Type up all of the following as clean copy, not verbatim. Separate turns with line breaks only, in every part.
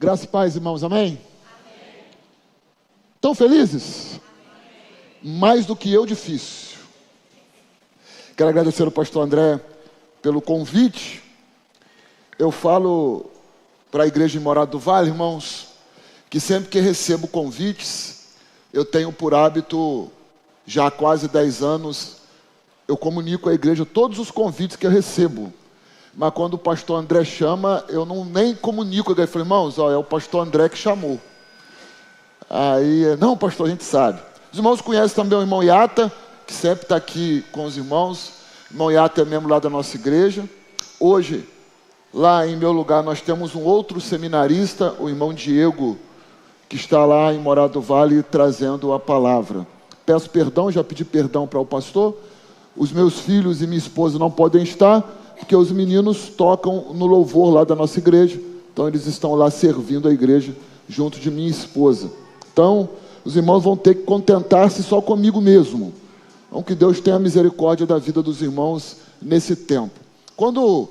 Graça e paz, irmãos, amém? Estão felizes? Mais do que eu, difícil. Quero agradecer ao pastor André pelo convite. Eu falo para a igreja de Morada do Vale, irmãos, que sempre que recebo convites, eu tenho por hábito, já há quase 10 anos, eu comunico à igreja todos os convites que eu recebo. Mas quando o pastor André chama, eu nem comunico. Eu falei, irmãos, é o pastor André que chamou. Aí, não, pastor, a gente sabe. Os irmãos conhecem também o irmão Iata, que sempre está aqui com os irmãos. O irmão Iata é membro lá da nossa igreja. Hoje, lá em meu lugar, nós temos um outro seminarista, o irmão Diego, que está lá em Morada do Vale trazendo a palavra. Peço perdão, já pedi perdão para o pastor. Os meus filhos e minha esposa não podem estar, porque os meninos tocam no louvor lá da nossa igreja. Então eles estão lá servindo a igreja junto de minha esposa. Então os irmãos vão ter que contentar-se só comigo mesmo. Então que Deus tenha misericórdia da vida dos irmãos nesse tempo. Quando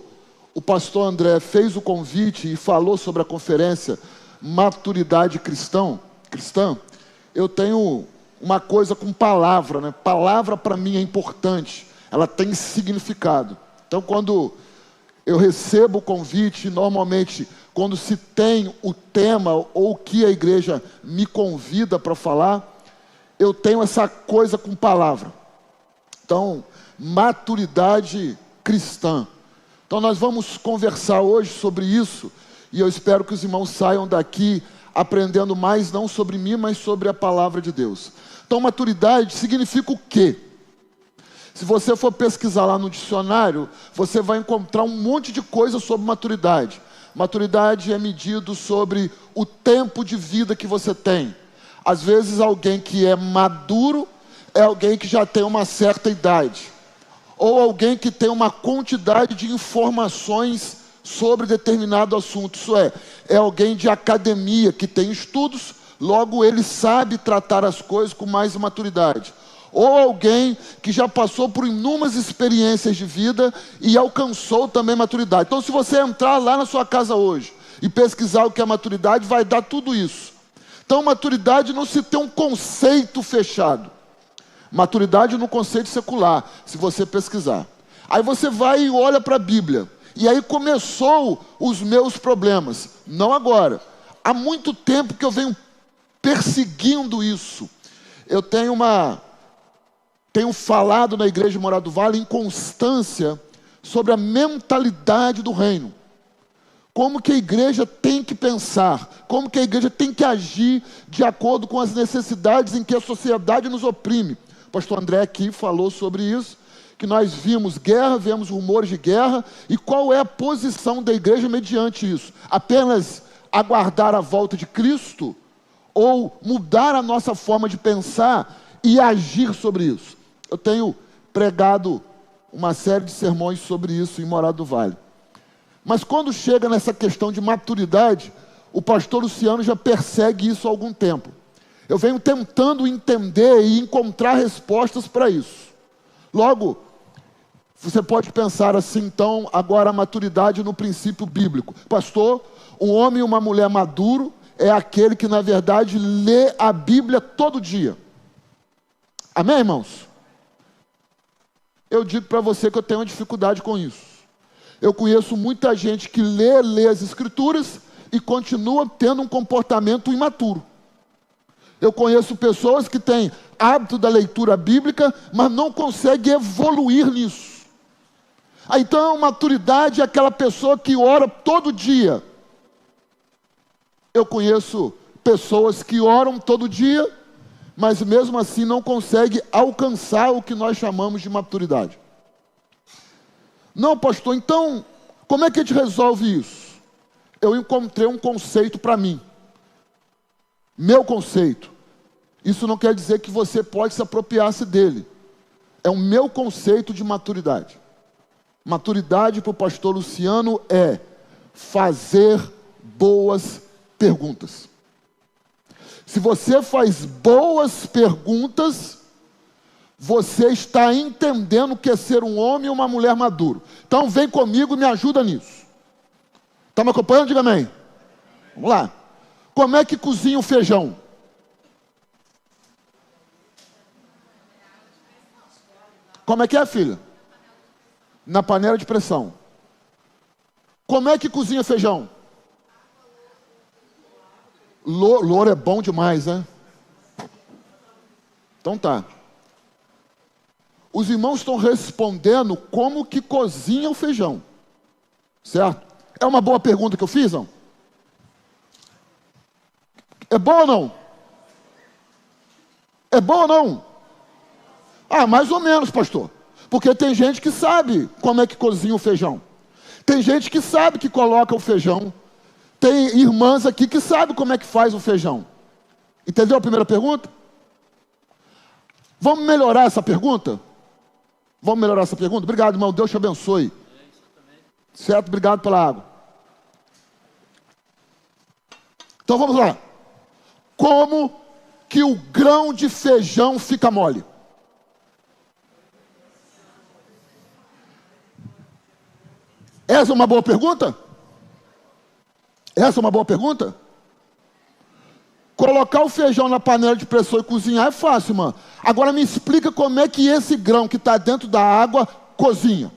o pastor André fez o convite e falou sobre a conferência Maturidade Cristã, eu tenho uma coisa com palavra, né? Palavra para mim é importante, ela tem significado. Então, quando eu recebo o convite, normalmente, quando se tem o tema ou o que a igreja me convida para falar, eu tenho essa coisa com palavra. Então, maturidade cristã. Então, nós vamos conversar hoje sobre isso, e eu espero que os irmãos saiam daqui aprendendo mais, não sobre mim, mas sobre a palavra de Deus. Então, maturidade significa o quê? Se você for pesquisar lá no dicionário, você vai encontrar um monte de coisa sobre maturidade. Maturidade é medido sobre o tempo de vida que você tem. Às vezes alguém que é maduro é alguém que já tem uma certa idade. Ou alguém que tem uma quantidade de informações sobre determinado assunto. Isso é alguém de academia que tem estudos, logo ele sabe tratar as coisas com mais maturidade. Ou alguém que já passou por inúmeras experiências de vida e alcançou também maturidade. Então, se você entrar lá na sua casa hoje e pesquisar o que é maturidade, vai dar tudo isso. Então, maturidade não se tem um conceito fechado. Maturidade no conceito secular, se você pesquisar. Aí você vai e olha para a Bíblia. E aí começou os meus problemas. Não agora. Há muito tempo que eu venho perseguindo isso. Eu tenho falado na igreja de Morada do Vale em constância sobre a mentalidade do reino. Como que a igreja tem que pensar, como que a igreja tem que agir de acordo com as necessidades em que a sociedade nos oprime. O pastor André aqui falou sobre isso, que nós vimos guerra, vemos rumores de guerra, e qual é a posição da igreja mediante isso? Apenas aguardar a volta de Cristo ou mudar a nossa forma de pensar e agir sobre isso? Eu tenho pregado uma série de sermões sobre isso em Morada do Vale. Mas quando chega nessa questão de maturidade, o pastor Luciano já persegue isso há algum tempo. Eu venho tentando entender e encontrar respostas para isso. Logo, você pode pensar assim, então, agora a maturidade no princípio bíblico. Pastor, um homem e uma mulher maduro é aquele que, na verdade, lê a Bíblia todo dia. Amém, irmãos? Eu digo para você que eu tenho uma dificuldade com isso. Eu conheço muita gente que lê as Escrituras e continua tendo um comportamento imaturo. Eu conheço pessoas que têm hábito da leitura bíblica, mas não conseguem evoluir nisso. Então, maturidade é aquela pessoa que ora todo dia. Eu conheço pessoas que oram todo dia, mas mesmo assim não consegue alcançar o que nós chamamos de maturidade. Não, pastor, então, como é que a gente resolve isso? Eu encontrei um conceito para mim. Meu conceito. Isso não quer dizer que você pode se apropriar-se dele. É o meu conceito de maturidade. Maturidade para o pastor Luciano é fazer boas perguntas. Se você faz boas perguntas, você está entendendo o que é ser um homem e uma mulher maduro. Então vem comigo e me ajuda nisso. Está me acompanhando? Diga amém. Vamos lá. Como é que cozinha o feijão? Como é que é, filha? Na panela de pressão. Como é que cozinha feijão? Louro é bom demais, né? Então tá. Os irmãos estão respondendo como que cozinha o feijão. Certo? É uma boa pergunta que eu fiz, não? É bom ou não? É bom ou não? Ah, mais ou menos, pastor. Porque tem gente que sabe como é que cozinha o feijão. Tem gente que sabe que coloca o feijão. Tem irmãs aqui que sabem como é que faz o feijão. Entendeu a primeira pergunta? Vamos melhorar essa pergunta? Vamos melhorar essa pergunta? Obrigado, irmão. Deus te abençoe. Certo? Obrigado pela água. Então vamos lá. Como que o grão de feijão fica mole? Essa é uma boa pergunta? Essa é uma boa pergunta? Colocar o feijão na panela de pressão e cozinhar é fácil, mano. Agora me explica como é que esse grão que está dentro da água cozinha.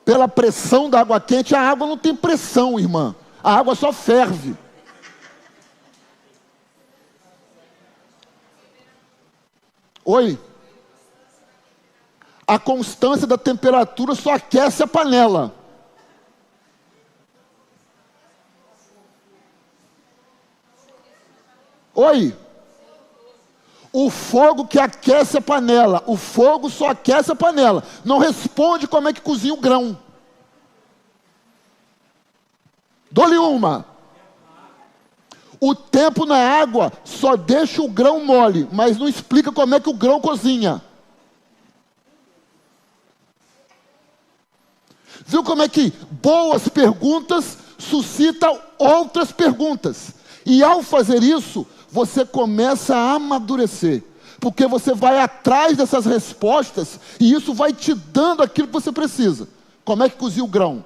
Pela pressão da água quente, a água não tem pressão, irmã. A água só ferve. Oi? A constância da temperatura só aquece a panela. Oi? O fogo que aquece a panela. O fogo só aquece a panela. Não responde como é que cozinha o grão. Dou-lhe uma. O tempo na água só deixa o grão mole, mas não explica como é que o grão cozinha. Viu como é que boas perguntas suscitam outras perguntas? E ao fazer isso, você começa a amadurecer. Porque você vai atrás dessas respostas e isso vai te dando aquilo que você precisa. Como é que cozinha o grão?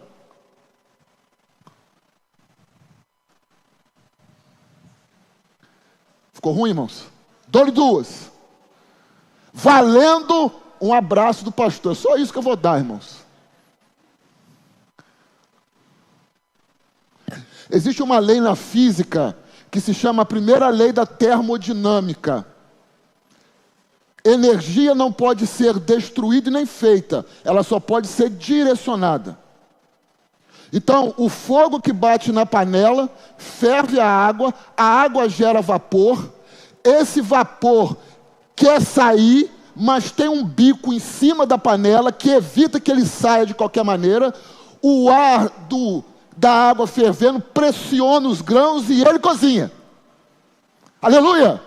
Ficou ruim, irmãos? Dou-lhe duas. Valendo um abraço do pastor. É só isso que eu vou dar, irmãos. Existe uma lei na física que se chama a primeira lei da termodinâmica. Energia não pode ser destruída e nem feita. Ela só pode ser direcionada. Então, o fogo que bate na panela, ferve a água gera vapor. Esse vapor quer sair, mas tem um bico em cima da panela que evita que ele saia de qualquer maneira. O ar da água fervendo pressiona os grãos e ele cozinha. Aleluia!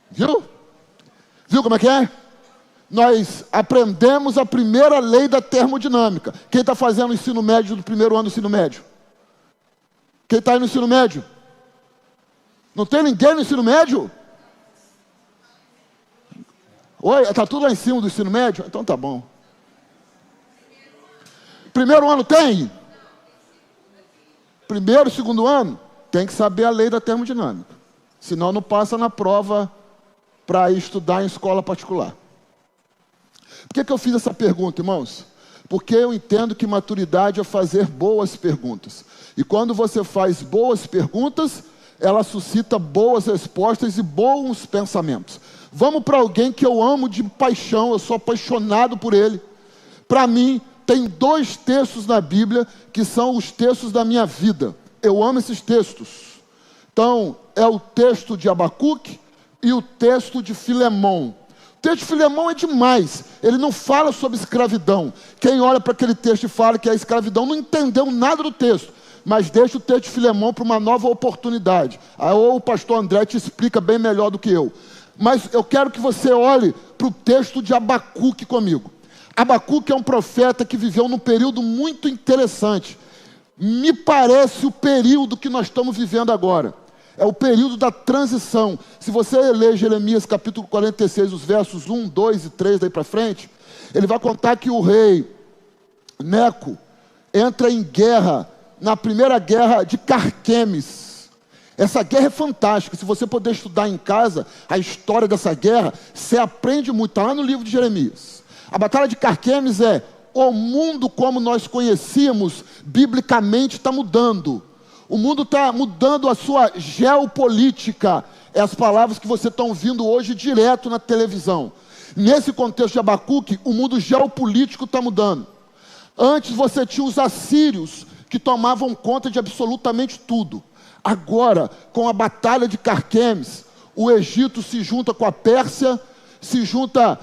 Viu? Viu como é que é? Nós aprendemos a primeira lei da termodinâmica. Quem está fazendo o ensino médio do primeiro ano do ensino médio? Quem está aí no ensino médio? Não tem ninguém no ensino médio? Oi, está tudo lá em cima do ensino médio? Então tá bom. Primeiro ano tem? Primeiro, segundo ano? Tem que saber a lei da termodinâmica. Senão não passa na prova para estudar em escola particular. Por que eu fiz essa pergunta, irmãos? Porque eu entendo que maturidade é fazer boas perguntas. E quando você faz boas perguntas, ela suscita boas respostas e bons pensamentos. Vamos para alguém que eu amo de paixão, eu sou apaixonado por ele. Para mim, tem 2 textos na Bíblia que são os textos da minha vida. Eu amo esses textos. Então, é o texto de Abacuque e o texto de Filemão. O texto de Filemão é demais. Ele não fala sobre escravidão. Quem olha para aquele texto e fala que é escravidão não entendeu nada do texto. Mas deixa o texto de Filemão para uma nova oportunidade. Ou o pastor André te explica bem melhor do que eu. Mas eu quero que você olhe para o texto de Abacuque comigo. Abacuque é um profeta que viveu num período muito interessante. Me parece o período que nós estamos vivendo agora. É o período da transição. Se você ler Jeremias capítulo 46, os versos 1, 2 e 3 daí para frente, ele vai contar que o rei Neco, entra em guerra, na primeira guerra de Carquemes. Essa guerra é fantástica. Se você puder estudar em casa a história dessa guerra, você aprende muito. Está lá no livro de Jeremias. A batalha de Carquemes é: o mundo como nós conhecíamos, biblicamente, está mudando. O mundo está mudando a sua geopolítica. É as palavras que você está ouvindo hoje direto na televisão. Nesse contexto de Abacuque, o mundo geopolítico está mudando. Antes você tinha os assírios, que tomavam conta de absolutamente tudo. Agora, com a batalha de Carquemes, o Egito se junta com a Pérsia, se junta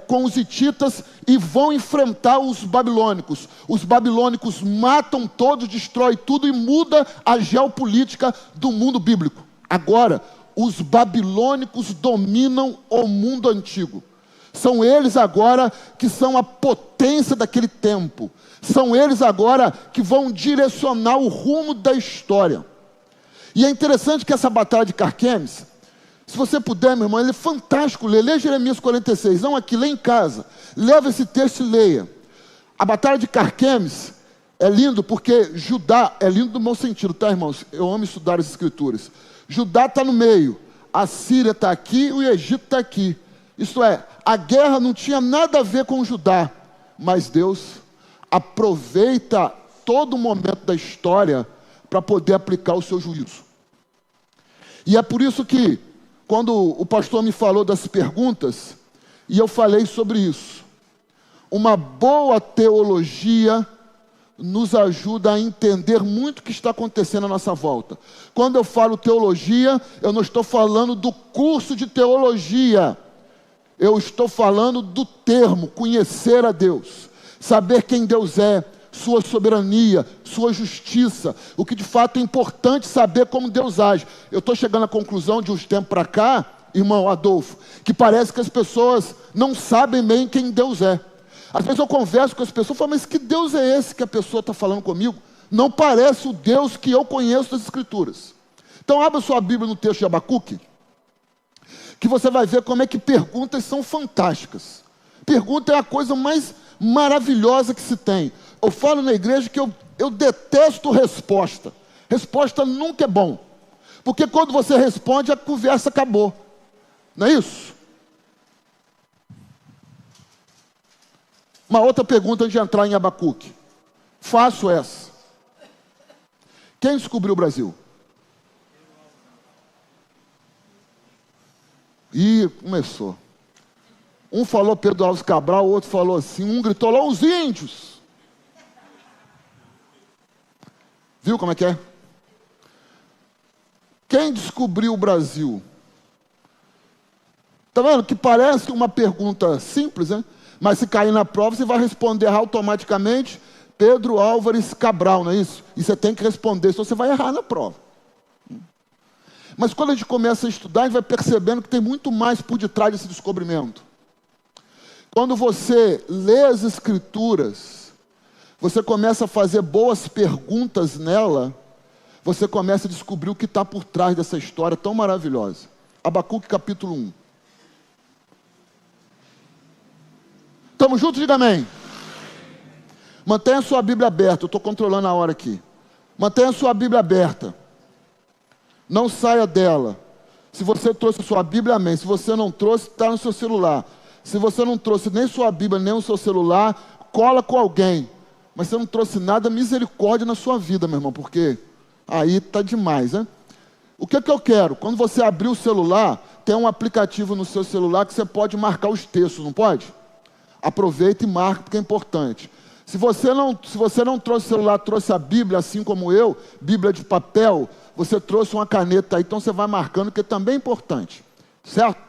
com os hititas e vão enfrentar os babilônicos. Os babilônicos matam todos, destroem tudo e muda a geopolítica do mundo bíblico. Agora, os babilônicos dominam o mundo antigo. São eles agora que são a potência daquele tempo. São eles agora que vão direcionar o rumo da história. E é interessante que essa batalha de Carquemes, se você puder, meu irmão, ele é fantástico. Lê Jeremias 46, não aqui, lê em casa. Leva esse texto e leia. A batalha de Carquemes é lindo porque Judá, é lindo no mau sentido, tá, irmãos? Eu amo estudar as escrituras. Judá está no meio, a Síria está aqui e o Egito está aqui. Isto é, a guerra não tinha nada a ver com Judá, mas Deus aproveita todo momento da história para poder aplicar o seu juízo. E é por isso que, quando o pastor me falou das perguntas, e eu falei sobre isso, uma boa teologia nos ajuda a entender muito o que está acontecendo à nossa volta. Quando eu falo teologia, eu não estou falando do curso de teologia. Eu estou falando do termo, conhecer a Deus. Saber quem Deus é, sua soberania, sua justiça. O que de fato é importante saber como Deus age. Eu estou chegando à conclusão de uns tempos para cá, irmão Adolfo, que parece que as pessoas não sabem bem quem Deus é. Às vezes eu converso com as pessoas e falo, mas que Deus é esse que a pessoa está falando comigo? Não parece o Deus que eu conheço das Escrituras. Então abra sua Bíblia no texto de Abacuque, que você vai ver como é que perguntas são fantásticas. Pergunta é a coisa mais maravilhosa que se tem. Eu falo na igreja que eu detesto resposta. Resposta nunca é bom. Porque quando você responde, a conversa acabou. Não é isso? Uma outra pergunta antes de entrar em Abacuque. Faço essa. Quem descobriu o Brasil? Ih, começou. Um falou Pedro Alves Cabral, o outro falou assim, um gritou lá, os índios. Viu como é que é? Quem descobriu o Brasil? Está vendo que parece uma pergunta simples, né? Mas se cair na prova, você vai responder automaticamente Pedro Álvares Cabral, não é isso? E você tem que responder, senão você vai errar na prova. Mas quando a gente começa a estudar, a gente vai percebendo que tem muito mais por detrás desse descobrimento. Quando você lê as Escrituras, você começa a fazer boas perguntas nela, você começa a descobrir o que está por trás dessa história tão maravilhosa. Abacuque capítulo 1. Estamos juntos? Diga amém. Mantenha a sua Bíblia aberta. Eu estou controlando a hora aqui. Mantenha a sua Bíblia aberta. Não saia dela. Se você trouxe a sua Bíblia, amém. Se você não trouxe, está no seu celular. Se você não trouxe nem sua Bíblia, nem o seu celular, cola com alguém. Mas você não trouxe nada, misericórdia na sua vida, meu irmão, porque aí está demais, né? O que eu quero? Quando você abrir o celular, tem um aplicativo no seu celular que você pode marcar os textos, não pode? Aproveita e marca, porque é importante. Se você não trouxe o celular, trouxe a Bíblia, assim como eu, Bíblia de papel, você trouxe uma caneta aí, então você vai marcando, que também é importante. Certo?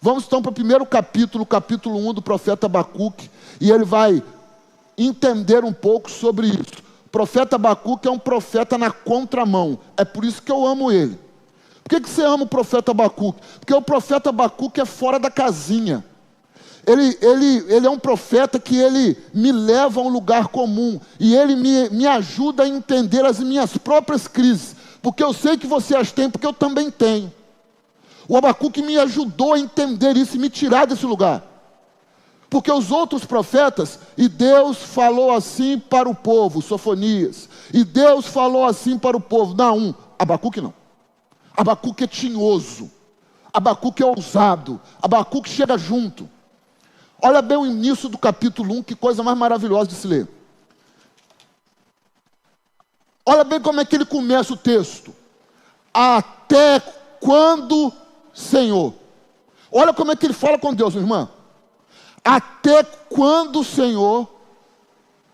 Vamos então para o primeiro capítulo, capítulo 1 do profeta Abacuque, e ele vai entender um pouco sobre isso. O profeta Abacuque é um profeta na contramão. É por isso que eu amo ele. Por que você ama o profeta Abacuque? Porque o profeta Abacuque é fora da casinha. Ele é um profeta que ele me leva a um lugar comum. E ele me ajuda a entender as minhas próprias crises. Porque eu sei que você as tem, porque eu também tenho. O Abacuque me ajudou a entender isso e me tirar desse lugar. Porque os outros profetas, e Deus falou assim para o povo, Sofonias, e Deus falou assim para o povo, Naum, Abacuque não. Abacuque é tinhoso, Abacuque é ousado, Abacuque chega junto. Olha bem o início do capítulo 1, que coisa mais maravilhosa de se ler. Olha bem como é que ele começa o texto. Até quando, Senhor? Olha como é que ele fala com Deus, minha irmã. Até quando, Senhor?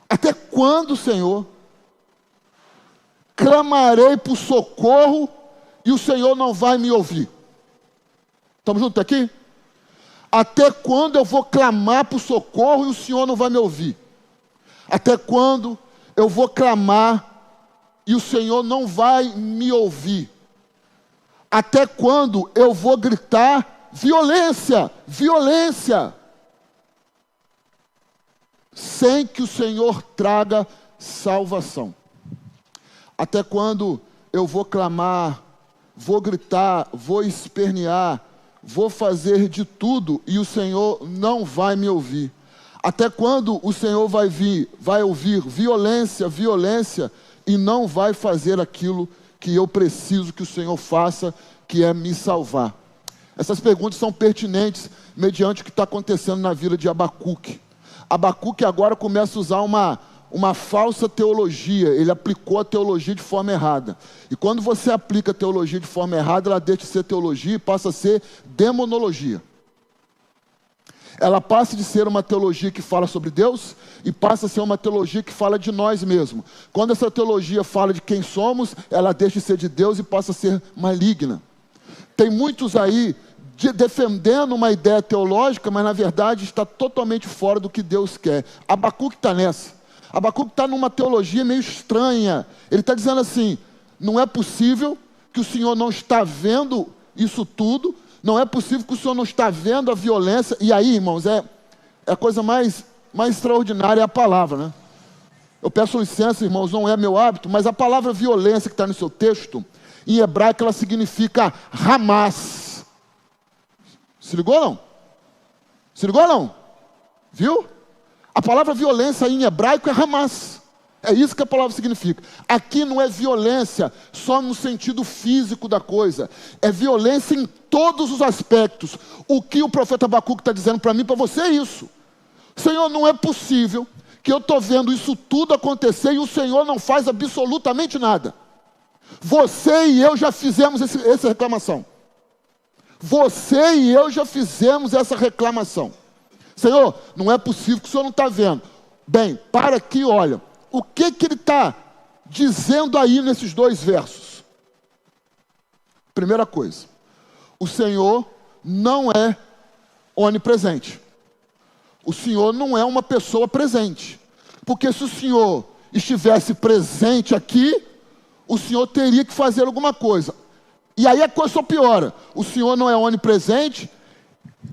Até quando, Senhor? Clamarei por socorro e o Senhor não vai me ouvir. Estamos juntos aqui? Até quando eu vou clamar por socorro e o Senhor não vai me ouvir? Até quando eu vou clamar e o Senhor não vai me ouvir? Até quando eu vou gritar violência, violência, sem que o Senhor traga salvação? Até quando eu vou clamar, vou gritar, vou espernear, vou fazer de tudo e o Senhor não vai me ouvir? Até quando o Senhor vai ouvir violência, violência e não vai fazer aquilo que eu preciso que o Senhor faça, que é me salvar? Essas perguntas são pertinentes mediante o que está acontecendo na vida de Abacuque. Abacuque agora começa a usar uma falsa teologia. Ele aplicou a teologia de forma errada. E quando você aplica a teologia de forma errada, ela deixa de ser teologia e passa a ser demonologia. Ela passa de ser uma teologia que fala sobre Deus e passa a ser uma teologia que fala de nós mesmos. Quando essa teologia fala de quem somos, ela deixa de ser de Deus e passa a ser maligna. Tem muitos aí defendendo uma ideia teológica, mas na verdade está totalmente fora do que Deus quer. Abacuque está nessa. Abacuque está numa teologia meio estranha. Ele está dizendo assim, não é possível que o Senhor não está vendo isso tudo, não é possível que o Senhor não está vendo a violência. E aí, irmãos, é a coisa mais extraordinária, é a palavra, né? Eu peço licença, irmãos, não é meu hábito, mas a palavra violência que está no seu texto, em hebraico ela significa Hamas. Se ligou ou não? Se ligou ou não? Viu? A palavra violência em hebraico é Hamas. É isso que a palavra significa. Aqui não é violência só no sentido físico da coisa. É violência em todos os aspectos. O que o profeta Abacuque está dizendo para mim e para você é isso. Senhor, não é possível que eu estou vendo isso tudo acontecer e o Senhor não faz absolutamente nada. Você e eu já fizemos essa reclamação. Você e eu já fizemos essa reclamação. Senhor, não é possível que o Senhor não está vendo. Bem, para aqui, olha. O que ele está dizendo aí nesses dois versos? Primeira coisa, o Senhor não é onipresente. O Senhor não é uma pessoa presente. Porque se o Senhor estivesse presente aqui, o Senhor teria que fazer alguma coisa. E aí a coisa só piora. O Senhor não é onipresente,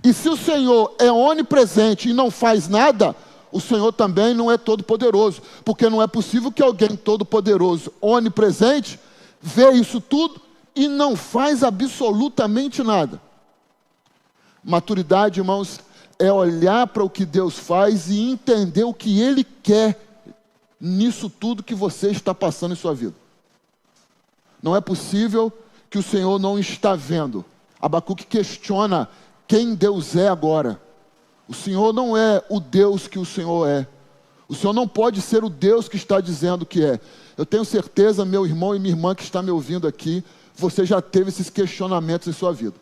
e se o Senhor é onipresente e não faz nada, o Senhor também não é todo-poderoso. Porque não é possível que alguém todo-poderoso, onipresente, vê isso tudo e não faz absolutamente nada. Maturidade, irmãos, é olhar para o que Deus faz e entender o que Ele quer nisso tudo que você está passando em sua vida. Não é possível que o Senhor não está vendo. Abacuque questiona quem Deus é agora. O Senhor não é o Deus que o Senhor é. O Senhor não pode ser o Deus que está dizendo que é. Eu tenho certeza, meu irmão e minha irmã que está me ouvindo aqui, você já teve esses questionamentos em sua vida.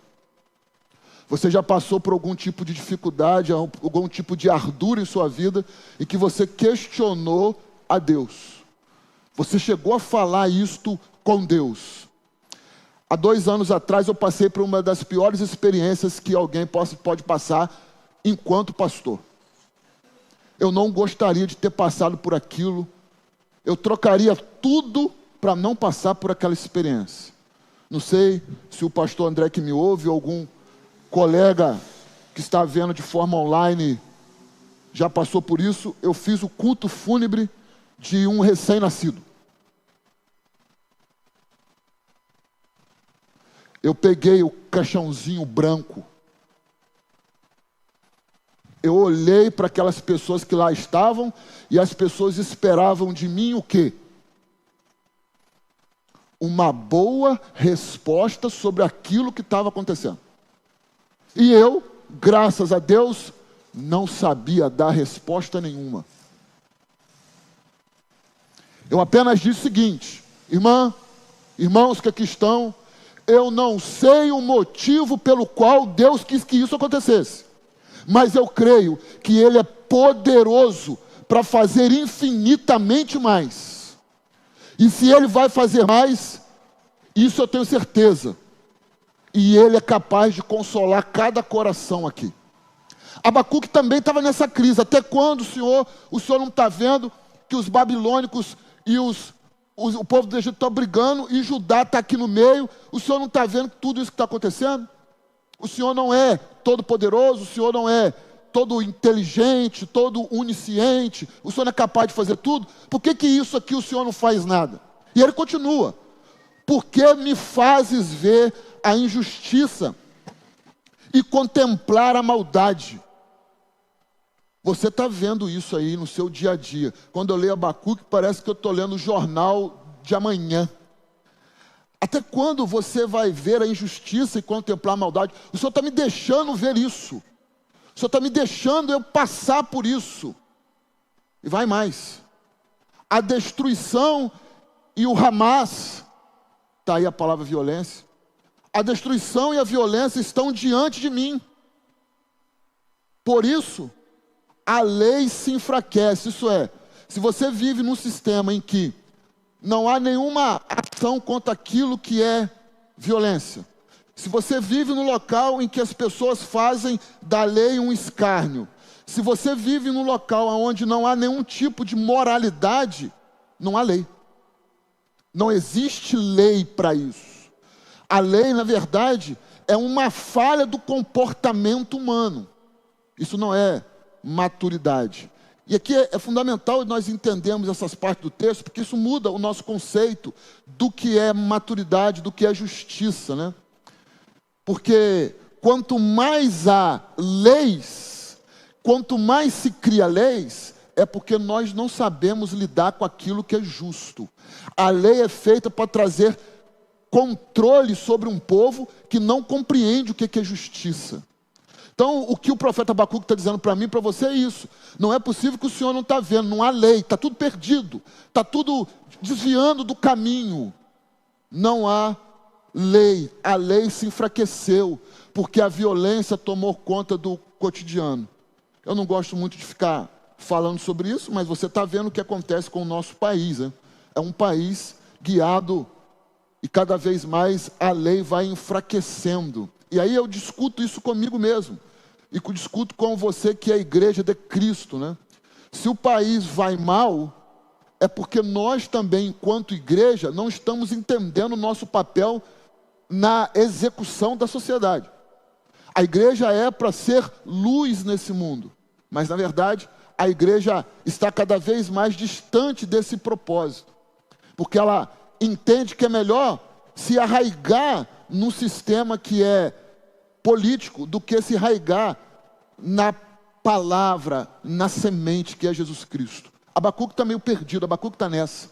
Você já passou por algum tipo de dificuldade, algum tipo de ardura em sua vida, e que você questionou a Deus. Você chegou a falar isto com Deus. Há 2 anos atrás eu passei por uma das piores experiências que alguém pode passar enquanto pastor. Eu não gostaria de ter passado por aquilo. Eu trocaria tudo para não passar por aquela experiência. Não sei se o pastor André que me ouve, ou algum colega que está vendo de forma online já passou por isso. Eu fiz o culto fúnebre de um recém-nascido. Eu peguei o caixãozinho branco. eu olhei para aquelas pessoas que lá estavam e as pessoas esperavam de mim o quê? Uma boa resposta sobre aquilo que estava acontecendo. E eu, graças a Deus, não sabia dar resposta nenhuma. Eu apenas disse o seguinte: irmãos que aqui estão, eu não sei o motivo pelo qual Deus quis que isso acontecesse, mas eu creio que Ele é poderoso para fazer infinitamente mais. E se Ele vai fazer mais, isso eu tenho certeza. E Ele é capaz de consolar cada coração aqui. Abacuque também estava nessa crise. Até quando, o Senhor não está vendo que os babilônicos e o povo do Egito estão brigando e Judá está aqui no meio? O Senhor não está vendo tudo isso que está acontecendo? O Senhor não é todo poderoso, o Senhor não é todo inteligente, todo onisciente, o Senhor não é capaz de fazer tudo? Por que isso aqui o Senhor não faz nada? E ele continua: por que me fazes ver a injustiça e contemplar a maldade? Você está vendo isso aí no seu dia a dia. Quando eu leio Abacuque, parece que eu estou lendo o jornal de amanhã. Até quando você vai ver a injustiça e contemplar a maldade? O Senhor está me deixando ver isso. O Senhor está me deixando eu passar por isso. E vai mais. A destruição e o Hamas, está aí a palavra violência. A destruição e a violência estão diante de mim. Por isso, a lei se enfraquece. Isso é, se você vive num sistema em que não há nenhuma ação contra aquilo que é violência, se você vive num local em que as pessoas fazem da lei um escárnio, se você vive num local onde não há nenhum tipo de moralidade, não há lei. Não existe lei para isso. A lei, na verdade, é uma falha do comportamento humano. Isso não é maturidade. E aqui é fundamental nós entendermos essas partes do texto, porque isso muda o nosso conceito do que é maturidade, do que é justiça, né? Porque quanto mais há leis, quanto mais se cria leis, é porque nós não sabemos lidar com aquilo que é justo. A lei é feita para trazer controle sobre um povo que não compreende o que é justiça. Então, o que o profeta Abacuque está dizendo para mim e para você é isso. Não é possível que o Senhor não está vendo, não há lei, está tudo perdido, está tudo desviando do caminho. Não há lei, a lei se enfraqueceu, porque a violência tomou conta do cotidiano. Eu não gosto muito de ficar falando sobre isso, mas você está vendo o que acontece com o nosso país, né? É um país guiado e cada vez mais a lei vai enfraquecendo. E aí eu discuto isso comigo mesmo. E discuto com você que é a igreja de Cristo, né? Se o país vai mal, é porque nós também, enquanto igreja, não estamos entendendo o nosso papel na execução da sociedade. A igreja é para ser luz nesse mundo. Mas, na verdade, a igreja está cada vez mais distante desse propósito. Porque ela entende que é melhor se arraigar num sistema que é político do que se arraigar na palavra, na semente que é Jesus Cristo. Abacuque está meio perdido, Abacuque está nessa.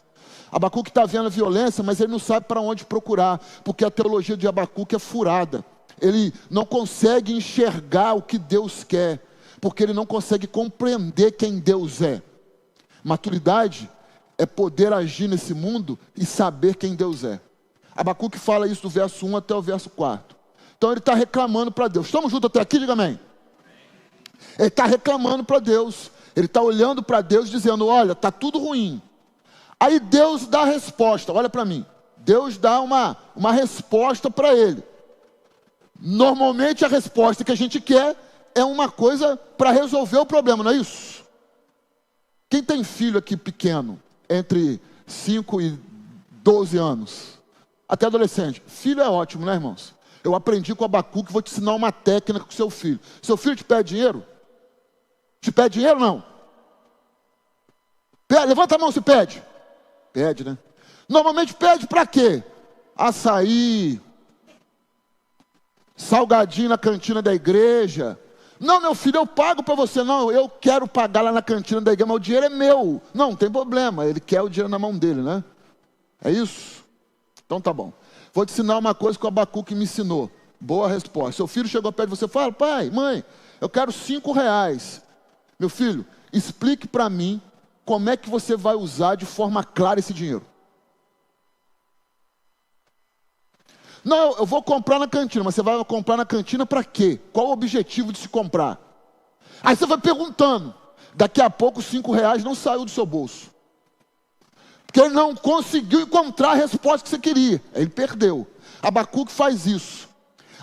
Abacuque está vendo a violência, mas ele não sabe para onde procurar, porque a teologia de Abacuque é furada. Ele não consegue enxergar o que Deus quer, porque ele não consegue compreender quem Deus é. Maturidade é poder agir nesse mundo e saber quem Deus é. Abacuque fala isso do verso 1 até o verso 4. Então ele está reclamando para Deus. Estamos juntos até aqui? Diga amém. Ele está reclamando para Deus. Ele está olhando para Deus dizendo: olha, está tudo ruim. Aí Deus dá a resposta. Olha para mim. Deus dá uma resposta para ele. Normalmente a resposta que a gente quer é uma coisa para resolver o problema, não é isso? Quem tem filho aqui pequeno, entre 5 e 12 anos, até adolescente? Filho é ótimo, né, irmãos? Eu aprendi com o Abacuque, vou te ensinar uma técnica com seu filho. Seu filho te pede dinheiro? Te pede dinheiro ou não? Levanta a mão se pede. Pede, né? Normalmente pede para quê? Açaí, salgadinho na cantina da igreja, Não, meu filho, eu pago para você. Não, eu quero pagar lá na cantina da igreja, mas o dinheiro é meu. Não tem problema, ele quer o dinheiro na mão dele, né? É isso? Então tá bom. Vou te ensinar uma coisa que o Abacuque me ensinou. Boa resposta. Seu filho chegou perto de você e fala: pai, mãe, eu quero R$5. Meu filho, explique para mim como é que você vai usar de forma clara esse dinheiro. Não, eu vou comprar na cantina, mas você vai comprar na cantina para quê? Qual o objetivo de se comprar? Aí você vai perguntando. Daqui a pouco R$5 não saiu do seu bolso. Porque ele não conseguiu encontrar a resposta que você queria. Ele perdeu. Abacuque faz isso.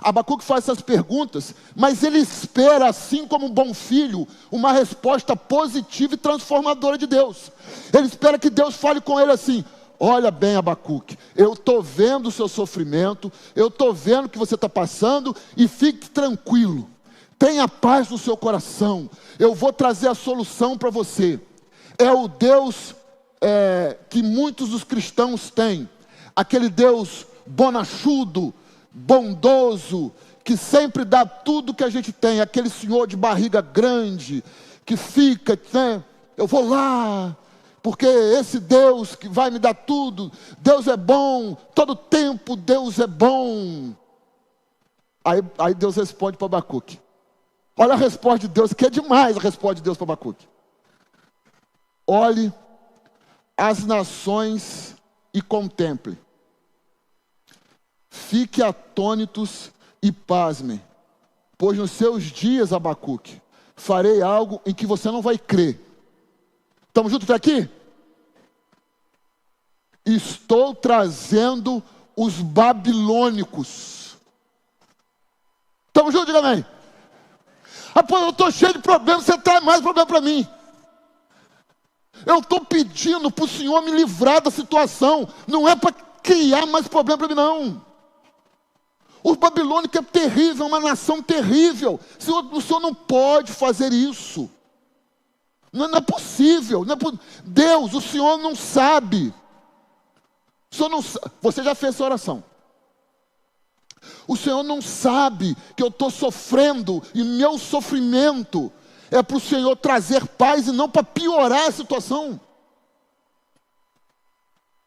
Abacuque faz essas perguntas, mas ele espera, assim como um bom filho, uma resposta positiva e transformadora de Deus. Ele espera que Deus fale com ele assim: olha bem, Abacuque, eu estou vendo o seu sofrimento, eu estou vendo o que você está passando, e fique tranquilo, tenha paz no seu coração, eu vou trazer a solução para você. É o Deus que muitos dos cristãos têm, aquele Deus bonachudo, bondoso, que sempre dá tudo que a gente tem, aquele senhor de barriga grande, que fica, né, eu vou lá, porque esse Deus que vai me dar tudo, Deus é bom, todo tempo Deus é bom. Aí Deus responde para Abacuque. Olha a resposta de Deus, que é demais a resposta de Deus para Abacuque. Olhe as nações e contemple. Fique atônitos e pasmem, pois nos seus dias, Abacuque, farei algo em que você não vai crer. Estamos juntos até aqui? Estou trazendo os babilônicos. Estamos juntos, diga amém. Pô, eu estou cheio de problemas, você traz mais problema para mim. Eu estou pedindo para o Senhor me livrar da situação. Não é para criar mais problema para mim, não. Os babilônicos é terrível, é uma nação terrível. O Senhor não pode fazer isso. Não é possível. Deus, o Senhor não sabe. O Senhor não sabe. Você já fez essa oração. O Senhor não sabe que eu estou sofrendo, e meu sofrimento é para o Senhor trazer paz e não para piorar a situação.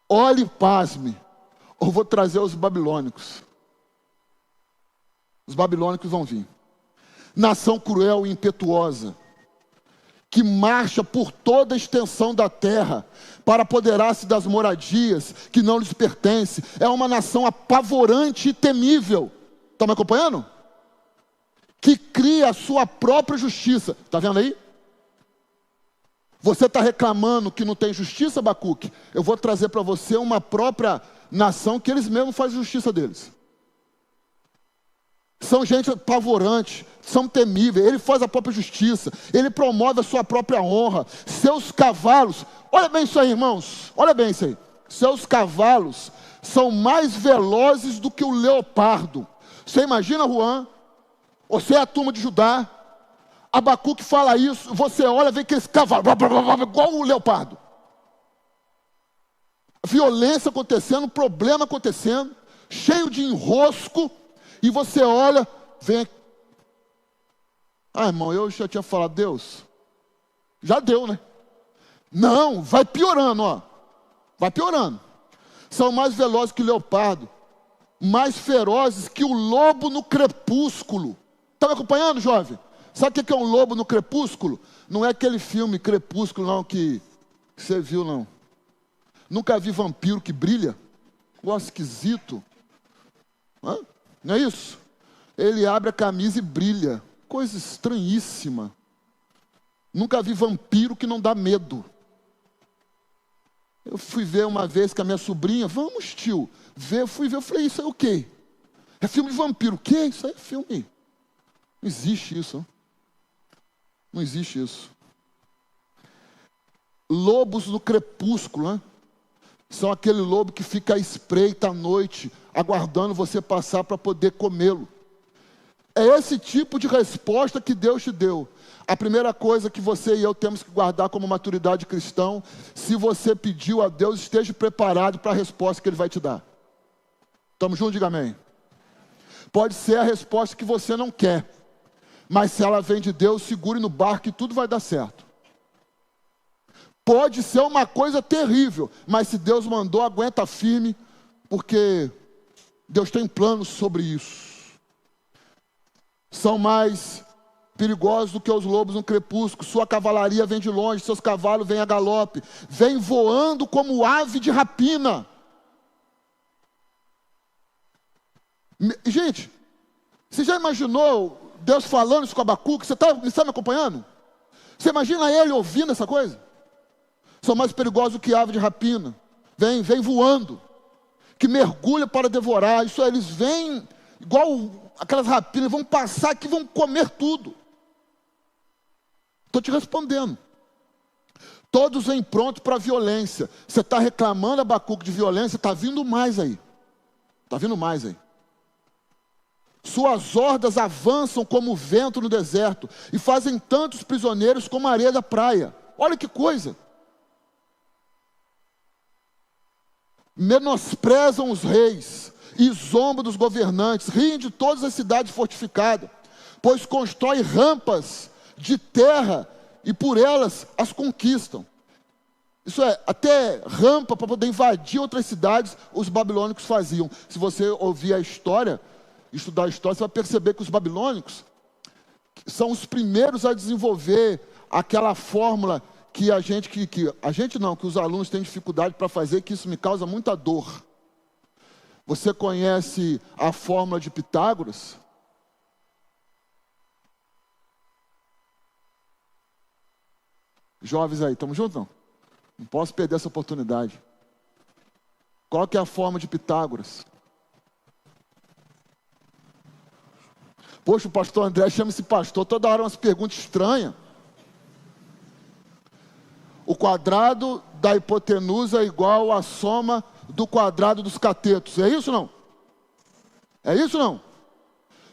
Olhe e pasme, ou vou trazer os babilônicos. Os babilônicos vão vir. Nação cruel e impetuosa, que marcha por toda a extensão da terra, para apoderar-se das moradias que não lhes pertencem. É uma nação apavorante e temível. Está me acompanhando? Que cria a sua própria justiça. Está vendo aí? Você está reclamando que não tem justiça, Abacuque? Eu vou trazer para você uma própria nação que eles mesmos fazem justiça deles. São gente apavorante, são temíveis. Ele faz a própria justiça, ele promove a sua própria honra. Seus cavalos, olha bem isso aí, irmãos, olha bem isso aí. Seus cavalos são mais velozes do que o leopardo. Você imagina, Juan? Você é a turma de Judá. Abacuque fala isso, você olha, vê aqueles cavalos, igual o leopardo. Violência acontecendo, problema acontecendo, cheio de enrosco. E você olha, vem. Irmão, eu já tinha falado, Deus, já deu, né? Não, vai piorando, ó. Vai piorando. São mais velozes que o leopardo, mais ferozes que o lobo no crepúsculo. Está me acompanhando, jovem? Sabe o que é um lobo no crepúsculo? Não é aquele filme Crepúsculo, não, que você viu, não. Nunca vi vampiro que brilha? Negócio esquisito. Hã? Não é isso? Ele abre a camisa e brilha. Coisa estranhíssima. Nunca vi vampiro que não dá medo. Eu fui ver uma vez com a minha sobrinha. Vamos, tio. Fui ver, eu falei, isso é o quê? É filme de vampiro. O quê? Isso aí é filme. Não existe isso. Não existe isso. Lobos no crepúsculo, né? São aquele lobo que fica à espreita à noite, aguardando você passar para poder comê-lo. É esse tipo de resposta que Deus te deu. A primeira coisa que você e eu temos que guardar como maturidade cristã, se você pediu a Deus, esteja preparado para a resposta que Ele vai te dar. Estamos juntos? Diga amém. Pode ser a resposta que você não quer. Mas se ela vem de Deus, segure no barco e tudo vai dar certo. Pode ser uma coisa terrível, mas se Deus mandou, aguenta firme, porque Deus tem planos sobre isso. São mais perigosos do que os lobos no crepúsculo. Sua cavalaria vem de longe, seus cavalos vêm a galope, vem voando como ave de rapina. Gente, você já imaginou Deus falando isso com Abacuque? Você está me acompanhando? Você imagina ele ouvindo essa coisa? São mais perigosos do que ave de rapina. Vem voando, que mergulha para devorar. Isso aí, eles vêm igual aquelas rapinas, vão passar aqui, vão comer tudo. Estou te respondendo. Todos vêm prontos para a violência. Você está reclamando, Abacuque, de violência, está vindo mais aí. Está vindo mais aí. Suas hordas avançam como o vento no deserto e fazem tantos prisioneiros como a areia da praia. Olha que coisa. Menosprezam os reis e zombam dos governantes, riem de todas as cidades fortificadas, pois constroem rampas de terra e por elas as conquistam. Isso é, até rampa para poder invadir outras cidades, os babilônicos faziam. Se você ouvir a história, estudar a história, você vai perceber que os babilônicos são os primeiros a desenvolver aquela fórmula que que os alunos têm dificuldade para fazer, que isso me causa muita dor. Você conhece a fórmula de Pitágoras? Jovens aí, estamos juntos não? Não posso perder essa oportunidade. Qual que é a fórmula de Pitágoras? Poxa, o pastor André chama esse pastor, toda hora umas perguntas estranhas. O quadrado da hipotenusa é igual à soma do quadrado dos catetos. É isso não? É isso não?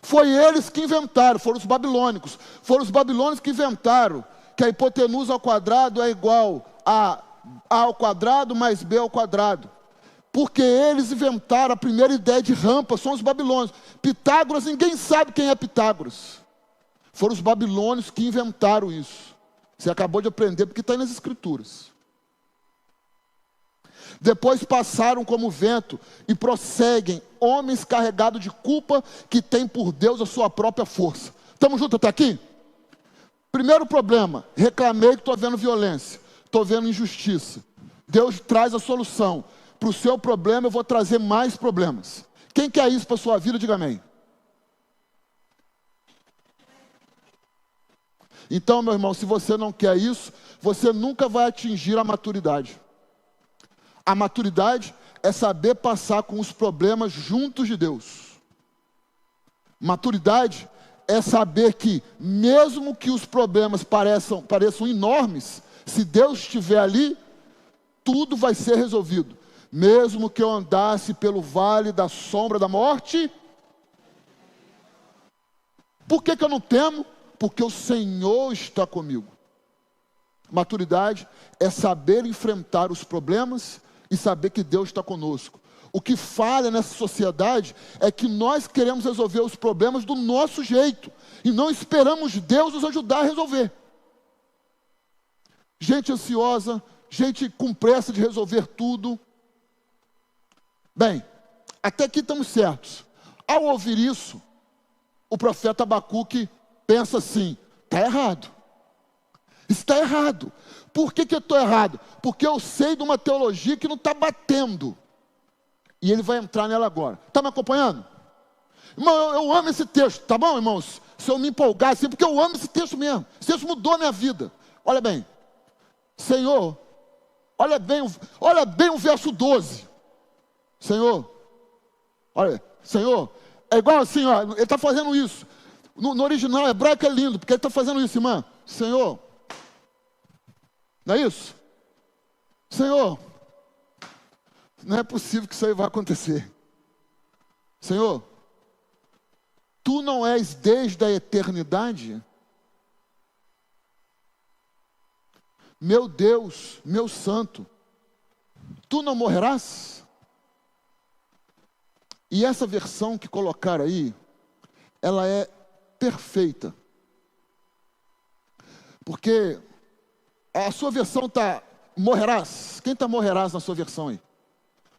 Foi eles que inventaram, foram os babilônicos. Foram os babilônicos que inventaram que a hipotenusa ao quadrado é igual a ao quadrado mais b ao quadrado. Porque eles inventaram a primeira ideia de rampa, são os babilônios. Pitágoras, ninguém sabe quem é Pitágoras. Foram os babilônios que inventaram isso. Você acabou de aprender porque está aí nas escrituras. Depois passaram como vento e prosseguem homens carregados de culpa que têm por Deus a sua própria força. Estamos juntos até aqui? Primeiro problema, reclamei que estou vendo violência, estou vendo injustiça. Deus traz a solução. Para o seu problema eu vou trazer mais problemas. Quem quer isso para a sua vida, diga amém. Então, meu irmão, se você não quer isso, você nunca vai atingir a maturidade. A maturidade é saber passar com os problemas juntos de Deus. Maturidade é saber que, mesmo que os problemas pareçam enormes, se Deus estiver ali, tudo vai ser resolvido. Mesmo que eu andasse pelo vale da sombra da morte, por que eu não temo? Porque o Senhor está comigo. Maturidade é saber enfrentar os problemas e saber que Deus está conosco. O que falha nessa sociedade é que nós queremos resolver os problemas do nosso jeito e não esperamos Deus nos ajudar a resolver. Gente ansiosa, gente com pressa de resolver tudo. Bem, até aqui estamos certos. Ao ouvir isso, o profeta Abacuque pensa assim: está errado. Está errado. Por que eu estou errado? Porque eu sei de uma teologia que não está batendo. E ele vai entrar nela agora. Está me acompanhando? Irmão, eu amo esse texto, tá bom, irmãos? Se eu me empolgar assim, porque eu amo esse texto mesmo. Esse texto mudou a minha vida. Olha bem. Senhor, olha bem o verso 12. Senhor, olha, Senhor, é igual assim, ó, ele está fazendo isso. No original hebraico é lindo, porque ele está fazendo isso, irmã. Senhor, não é isso? Senhor, não é possível que isso aí vá acontecer. Senhor, Tu não és desde a eternidade? Meu Deus, meu santo, Tu não morrerás? E essa versão que colocaram aí, ela é perfeita. Porque a sua versão está morrerás. Quem está morrerás na sua versão aí?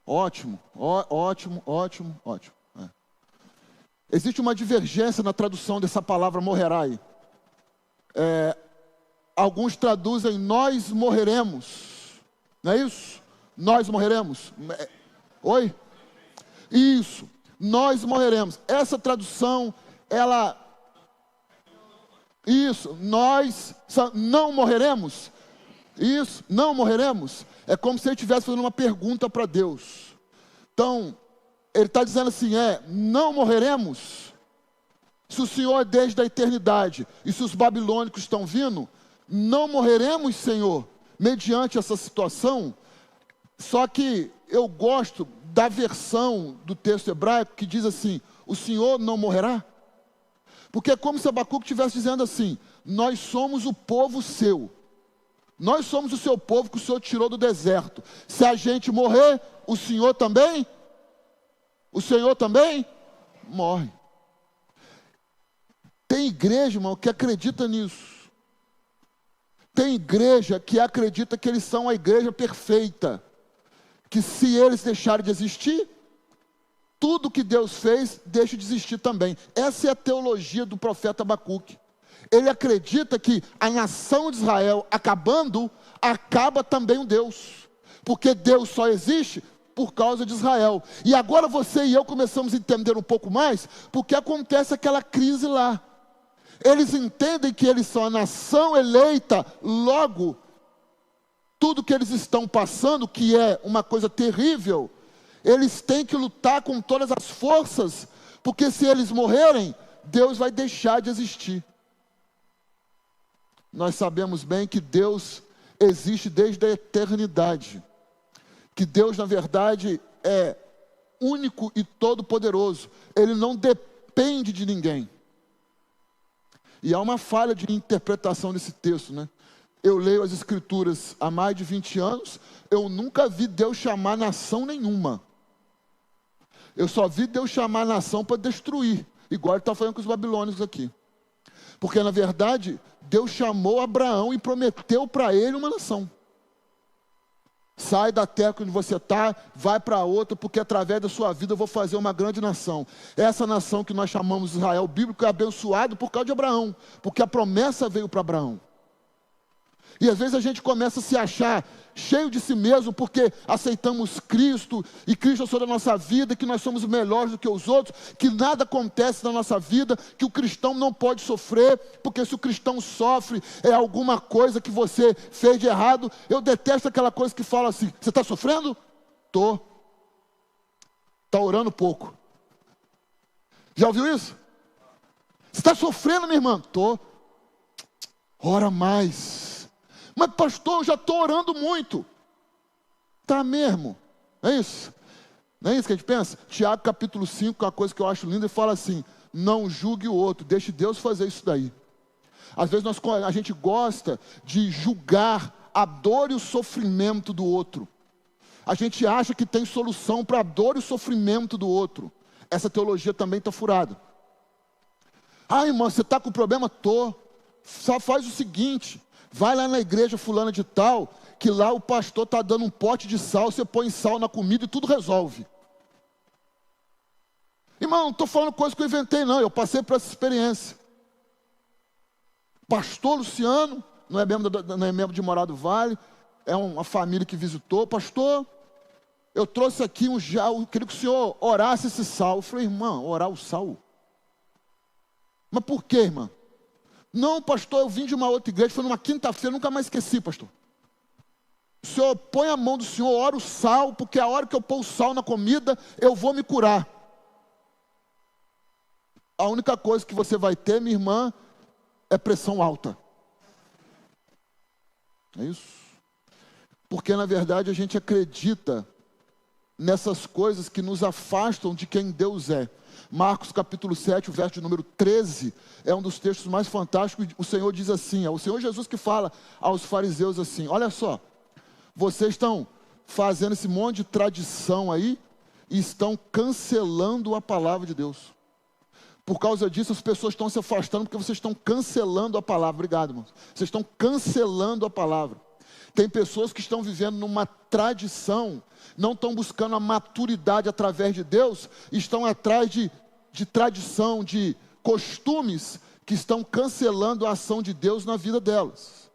Ótimo, ótimo, ótimo, ótimo. Existe uma divergência na tradução dessa palavra morrerá aí. Alguns traduzem nós morreremos. Não é isso? Nós morreremos. Oi? Isso. Nós morreremos. Essa tradução, ela... Isso. Nós não morreremos. Isso. Não morreremos. É como se ele estivesse fazendo uma pergunta para Deus. Então, ele está dizendo assim, não morreremos. Se o Senhor é desde a eternidade, e se os babilônicos estão vindo, não morreremos, Senhor, mediante essa situação. Só que eu gosto da versão do texto hebraico que diz assim, o Senhor não morrerá? Porque é como se Abacuque estivesse dizendo assim, nós somos o povo seu. Nós somos o seu povo que o Senhor tirou do deserto. Se a gente morrer, o Senhor também? O Senhor também morre. Tem igreja, irmão, que acredita nisso. Tem igreja que acredita que eles são a igreja perfeita. Que se eles deixarem de existir, tudo que Deus fez, deixa de existir também. Essa é a teologia do profeta Abacuque. Ele acredita que a nação de Israel acabando, acaba também o Deus. Porque Deus só existe por causa de Israel. E agora você e eu começamos a entender um pouco mais, porque acontece aquela crise lá. Eles entendem que eles são a nação eleita, logo, tudo que eles estão passando, que é uma coisa terrível, eles têm que lutar com todas as forças, porque se eles morrerem, Deus vai deixar de existir. Nós sabemos bem que Deus existe desde a eternidade. Que Deus, na verdade, é único e todo-poderoso. Ele não depende de ninguém. E há uma falha de interpretação desse texto, né? Eu leio as Escrituras há mais de 20 anos, eu nunca vi Deus chamar nação nenhuma. Eu só vi Deus chamar nação para destruir, igual ele está falando com os babilônicos aqui. Porque, na verdade, Deus chamou Abraão e prometeu para ele uma nação. Sai da terra onde você está, vai para outra, porque através da sua vida eu vou fazer uma grande nação. Essa nação que nós chamamos de Israel bíblico é abençoado por causa de Abraão, porque a promessa veio para Abraão. E às vezes a gente começa a se achar cheio de si mesmo, porque aceitamos Cristo, e Cristo é sobre a nossa vida, que nós somos melhores do que os outros, que nada acontece na nossa vida, que o cristão não pode sofrer, porque se o cristão sofre, é alguma coisa que você fez de errado. Eu detesto aquela coisa que fala assim, você está sofrendo? Tô. Está orando pouco. Já ouviu isso? Você está sofrendo, minha irmã? Tô. Ora mais. Mas pastor, eu já estou orando muito. Tá mesmo? É isso? Não é isso que a gente pensa? Tiago capítulo 5, uma coisa que eu acho linda, ele fala assim, não julgue o outro, deixe Deus fazer isso daí. Às vezes a gente gosta de julgar a dor e o sofrimento do outro. A gente acha que tem solução para a dor e o sofrimento do outro. Essa teologia também está furada. Ah, irmão, você está com problema? Tô. Só faz o seguinte, vai lá na igreja fulana de tal, que lá o pastor está dando um pote de sal, você põe sal na comida e tudo resolve. Irmão, não estou falando coisa que eu inventei não, eu passei por essa experiência. Pastor Luciano, não é membro de Morar do Vale, é uma família que visitou. Pastor, eu trouxe aqui eu queria que o senhor orasse esse sal. Eu falei, irmão, orar o sal? Mas por quê, irmã? Não, pastor, eu vim de uma outra igreja, foi numa quinta-feira, nunca mais esqueci, pastor. O senhor põe a mão do senhor, ora o sal, porque a hora que eu pôr o sal na comida, eu vou me curar. A única coisa que você vai ter, minha irmã, é pressão alta. É isso? Porque na verdade a gente acredita nessas coisas que nos afastam de quem Deus é. Marcos capítulo 7, o verso de número 13, é um dos textos mais fantásticos. O Senhor diz assim, é o Senhor Jesus que fala aos fariseus assim, olha só, vocês estão fazendo esse monte de tradição aí, e estão cancelando a palavra de Deus. Por causa disso, as pessoas estão se afastando porque vocês estão cancelando a palavra. Obrigado, irmãos. Vocês estão cancelando a palavra. Tem pessoas que estão vivendo numa tradição, não estão buscando a maturidade através de Deus, estão atrás de tradição, de costumes que estão cancelando a ação de Deus na vida delas.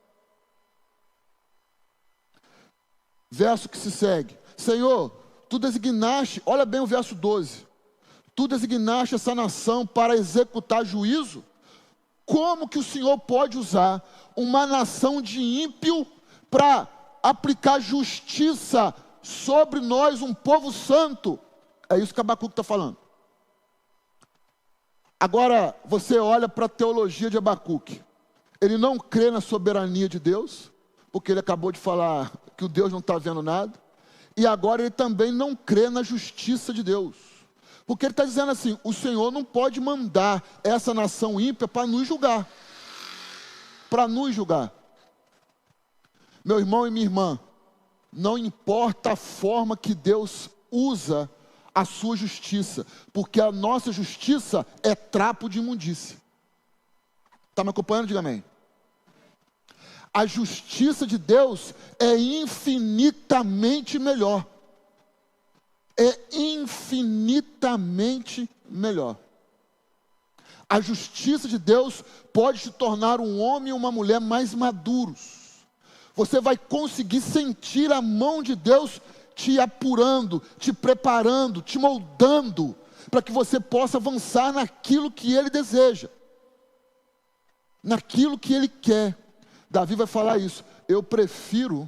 Verso que se segue. Senhor, tu designaste, olha bem o verso 12. Tu designaste essa nação para executar juízo? Como que o Senhor pode usar uma nação de ímpio para aplicar justiça sobre nós, um povo santo? É isso que Abacuque está falando. Agora, você olha para a teologia de Abacuque. Ele não crê na soberania de Deus, porque ele acabou de falar que o Deus não está vendo nada. E agora ele também não crê na justiça de Deus. Porque ele está dizendo assim, o Senhor não pode mandar essa nação ímpia para nos julgar. Para nos julgar. Meu irmão e minha irmã, não importa a forma que Deus usa a sua justiça, porque a nossa justiça é trapo de imundícia. Está me acompanhando? Diga amém. A justiça de Deus é infinitamente melhor. É infinitamente melhor. A justiça de Deus pode te tornar um homem e uma mulher mais maduros. Você vai conseguir sentir a mão de Deus te apurando, te preparando, te moldando, para que você possa avançar naquilo que Ele deseja, naquilo que Ele quer. Davi vai falar isso. Eu prefiro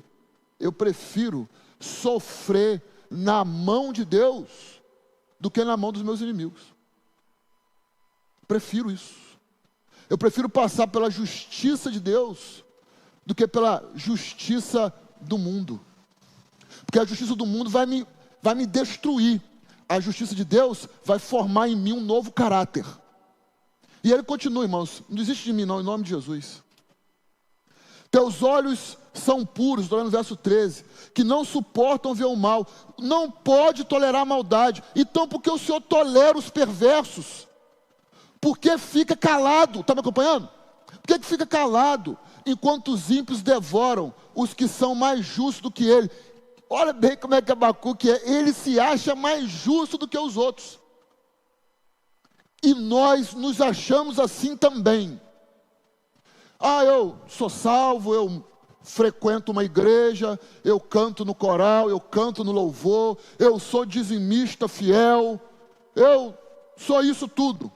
sofrer na mão de Deus do que na mão dos meus inimigos. Prefiro isso. Eu prefiro passar pela justiça de Deus do que pela justiça do mundo. Porque a justiça do mundo vai me destruir. A justiça de Deus vai formar em mim um novo caráter. E ele continua, irmãos. Não desiste de mim não, em nome de Jesus. Teus olhos são puros, estou lendo no verso 13, que não suportam ver o mal, não pode tolerar a maldade. Então por que o Senhor tolera os perversos? Por que fica calado? Está me acompanhando? Por que fica calado enquanto os ímpios devoram os que são mais justos do que ele? Olha bem como é que Abacuque é, ele se acha mais justo do que os outros. E nós nos achamos assim também. Eu sou salvo, eu frequento uma igreja, eu canto no coral, eu canto no louvor, eu sou dizimista fiel, eu sou isso tudo.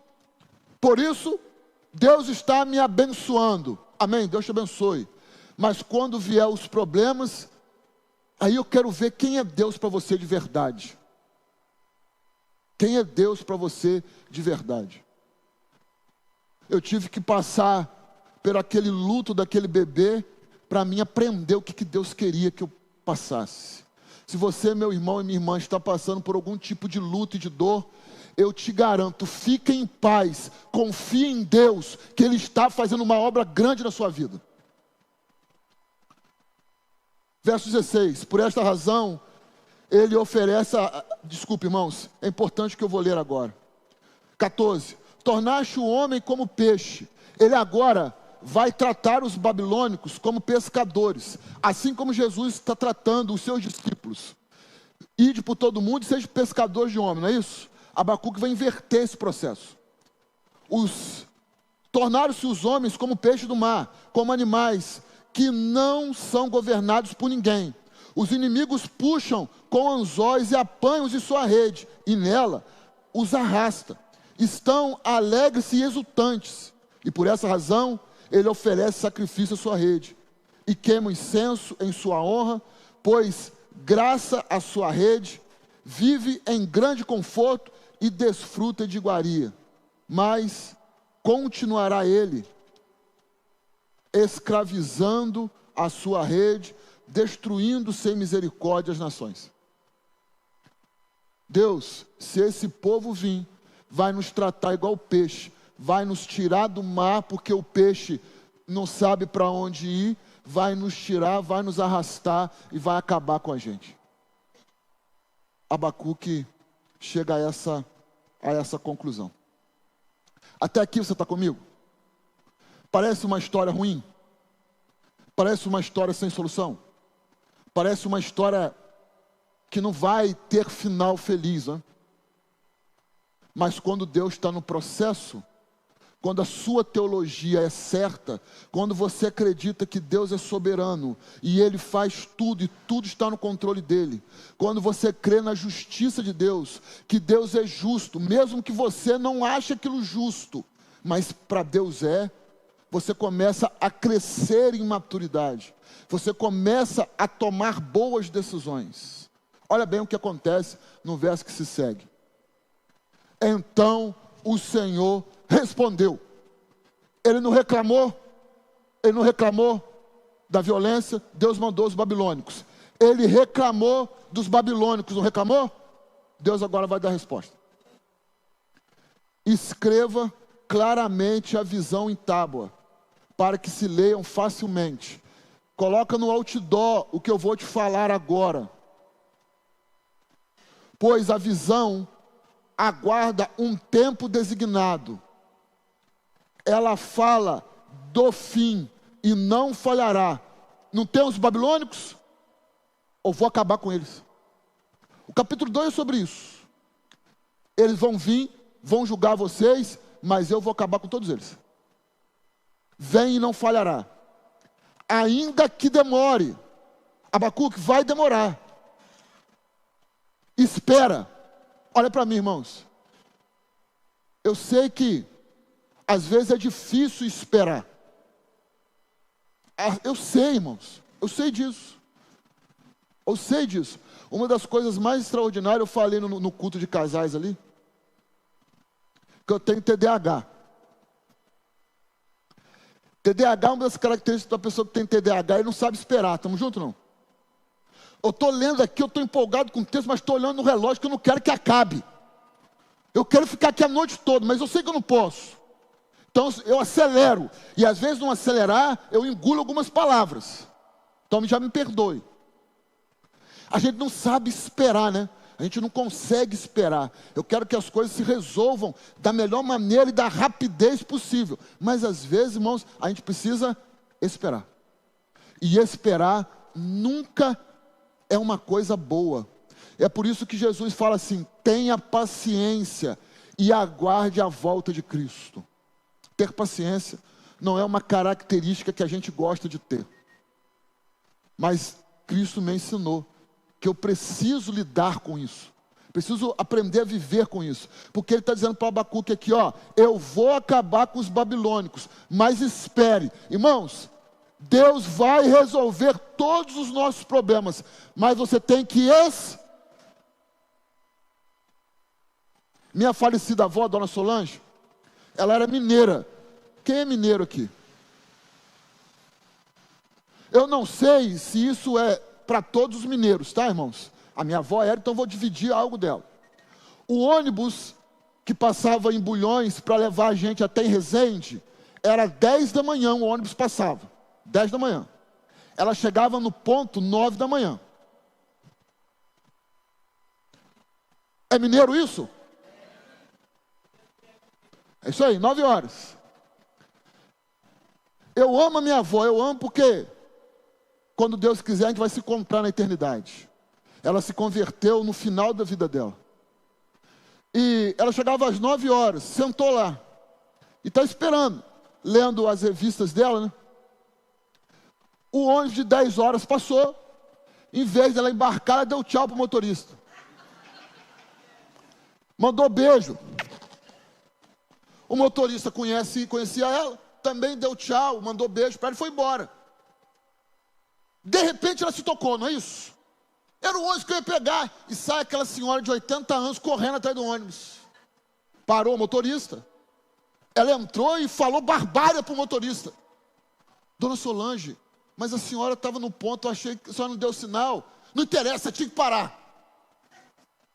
Por isso, Deus está me abençoando. Amém? Deus te abençoe. Mas quando vier os problemas, aí eu quero ver quem é Deus para você de verdade. Quem é Deus para você de verdade? Eu tive que passar por aquele luto daquele bebê, para mim aprender o que Deus queria que eu passasse. Se você, meu irmão e minha irmã, está passando por algum tipo de luto e de dor, eu te garanto, fique em paz, confie em Deus, que Ele está fazendo uma obra grande na sua vida. Verso 16, por esta razão, Ele oferece, desculpe irmãos, é importante que eu vou ler agora. 14, tornaste o homem como peixe, Ele agora vai tratar os babilônicos como pescadores, assim como Jesus está tratando os seus discípulos. Ide por todo mundo e seja pescadores de homens, não é isso? Abacuque vai inverter esse processo. Tornaram-se os homens como peixe do mar, como animais que não são governados por ninguém. Os inimigos puxam com anzóis e apanham-os em sua rede, e nela os arrasta. Estão alegres e exultantes, e por essa razão Ele oferece sacrifício à sua rede, e queima incenso em sua honra, pois graça à sua rede, vive em grande conforto e desfruta de iguaria. Mas continuará ele, escravizando a sua rede, destruindo sem misericórdia as nações. Deus, se esse povo vir, vai nos tratar igual peixe, vai nos tirar do mar, porque o peixe não sabe para onde ir, vai nos tirar, vai nos arrastar e vai acabar com a gente. Abacuque chega a essa conclusão. Até aqui você está comigo? Parece uma história ruim? Parece uma história sem solução? Parece uma história que não vai ter final feliz, né? Mas quando Deus está no processo, quando a sua teologia é certa, quando você acredita que Deus é soberano e Ele faz tudo e tudo está no controle dEle, quando você crê na justiça de Deus, que Deus é justo, mesmo que você não ache aquilo justo, mas para Deus é, você começa a crescer em maturidade, você começa a tomar boas decisões. Olha bem o que acontece no verso que se segue. Então o Senhor respondeu. Ele não reclamou da violência, Deus mandou os babilônicos. Ele reclamou dos babilônicos, não reclamou? Deus agora vai dar a resposta. Escreva claramente a visão em tábua, para que se leiam facilmente. Coloca no outdoor o que eu vou te falar agora. Pois a visão aguarda um tempo designado. Ela fala do fim e não falhará. Não tem os babilônicos? Ou vou acabar com eles? O capítulo 2 é sobre isso. Eles vão vir, vão julgar vocês, mas eu vou acabar com todos eles. Vem e não falhará. Ainda que demore. Abacuque, vai demorar. Espera. Olha para mim, irmãos. Eu sei que às vezes é difícil esperar. Eu sei, irmãos. Eu sei disso. Eu sei disso. Uma das coisas mais extraordinárias, eu falei no culto de casais ali, que eu tenho TDAH. TDAH é uma das características da pessoa que tem TDAH e não sabe esperar. Estamos juntos, não? Eu estou lendo aqui, eu estou empolgado com o texto, mas estou olhando no relógio que eu não quero que acabe. Eu quero ficar aqui a noite toda, mas eu sei que eu não posso. Então eu acelero. E às vezes, não acelerar, eu engulo algumas palavras. Então já me perdoe. A gente não sabe esperar, né? A gente não consegue esperar. Eu quero que as coisas se resolvam da melhor maneira e da rapidez possível. Mas às vezes, irmãos, a gente precisa esperar. E esperar nunca é uma coisa boa. É por isso que Jesus fala assim: tenha paciência e aguarde a volta de Cristo. Ter paciência não é uma característica que a gente gosta de ter. Mas Cristo me ensinou que eu preciso lidar com isso. Preciso aprender a viver com isso. Porque Ele está dizendo para Abacuque aqui, ó, eu vou acabar com os babilônicos, mas espere. Irmãos, Deus vai resolver todos os nossos problemas, mas você tem que Minha falecida avó, Dona Solange, ela era mineira. Quem é mineiro aqui? Eu não sei se isso é para todos os mineiros, tá, irmãos? A minha avó era, então vou dividir algo dela. O ônibus que passava em Bulhões para levar a gente até em Resende, era 10 da manhã o ônibus passava. 10 da manhã. Ela chegava no ponto 9 da manhã. É mineiro isso? É isso aí, 9 horas. Eu amo a minha avó, eu amo porque quando Deus quiser a gente vai se encontrar na eternidade. Ela se converteu no final da vida dela. E ela chegava às 9 horas, sentou lá. E está esperando, lendo as revistas dela, né? O ônibus de 10 horas passou. Em vez dela embarcar, ela deu tchau para o motorista. Mandou beijo. O motorista conhecia ela, também deu tchau, mandou beijo para ela e foi embora. De repente ela se tocou, não é isso? Era o ônibus que eu ia pegar. E sai aquela senhora de 80 anos correndo atrás do ônibus. Parou o motorista. Ela entrou e falou barbárie para o motorista. Dona Solange, mas a senhora estava no ponto, eu achei que a senhora não deu sinal. Não interessa, você tinha que parar.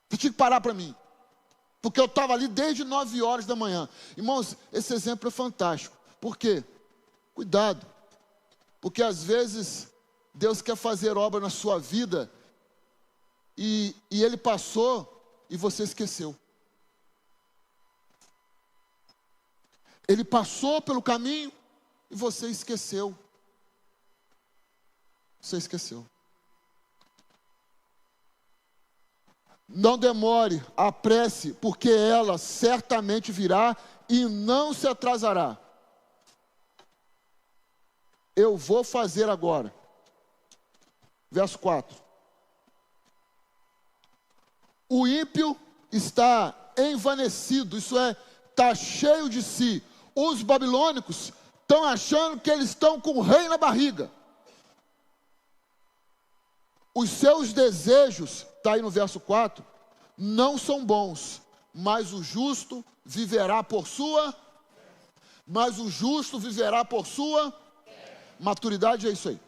Você tinha que parar para mim. Porque eu estava ali desde 9 horas da manhã. Irmãos, esse exemplo é fantástico. Por quê? Cuidado. Porque às vezes Deus quer fazer obra na sua vida e Ele passou e você esqueceu. Ele passou pelo caminho e você esqueceu. Você esqueceu. Não demore, apresse, porque ela certamente virá e não se atrasará. Eu vou fazer agora. Verso 4. O ímpio está envanecido, isso é, está cheio de si. Os babilônicos estão achando que eles estão com o rei na barriga. Os seus desejos, está aí no verso 4, não são bons, mas o justo viverá por sua. Mas o justo viverá por sua. Maturidade é isso aí.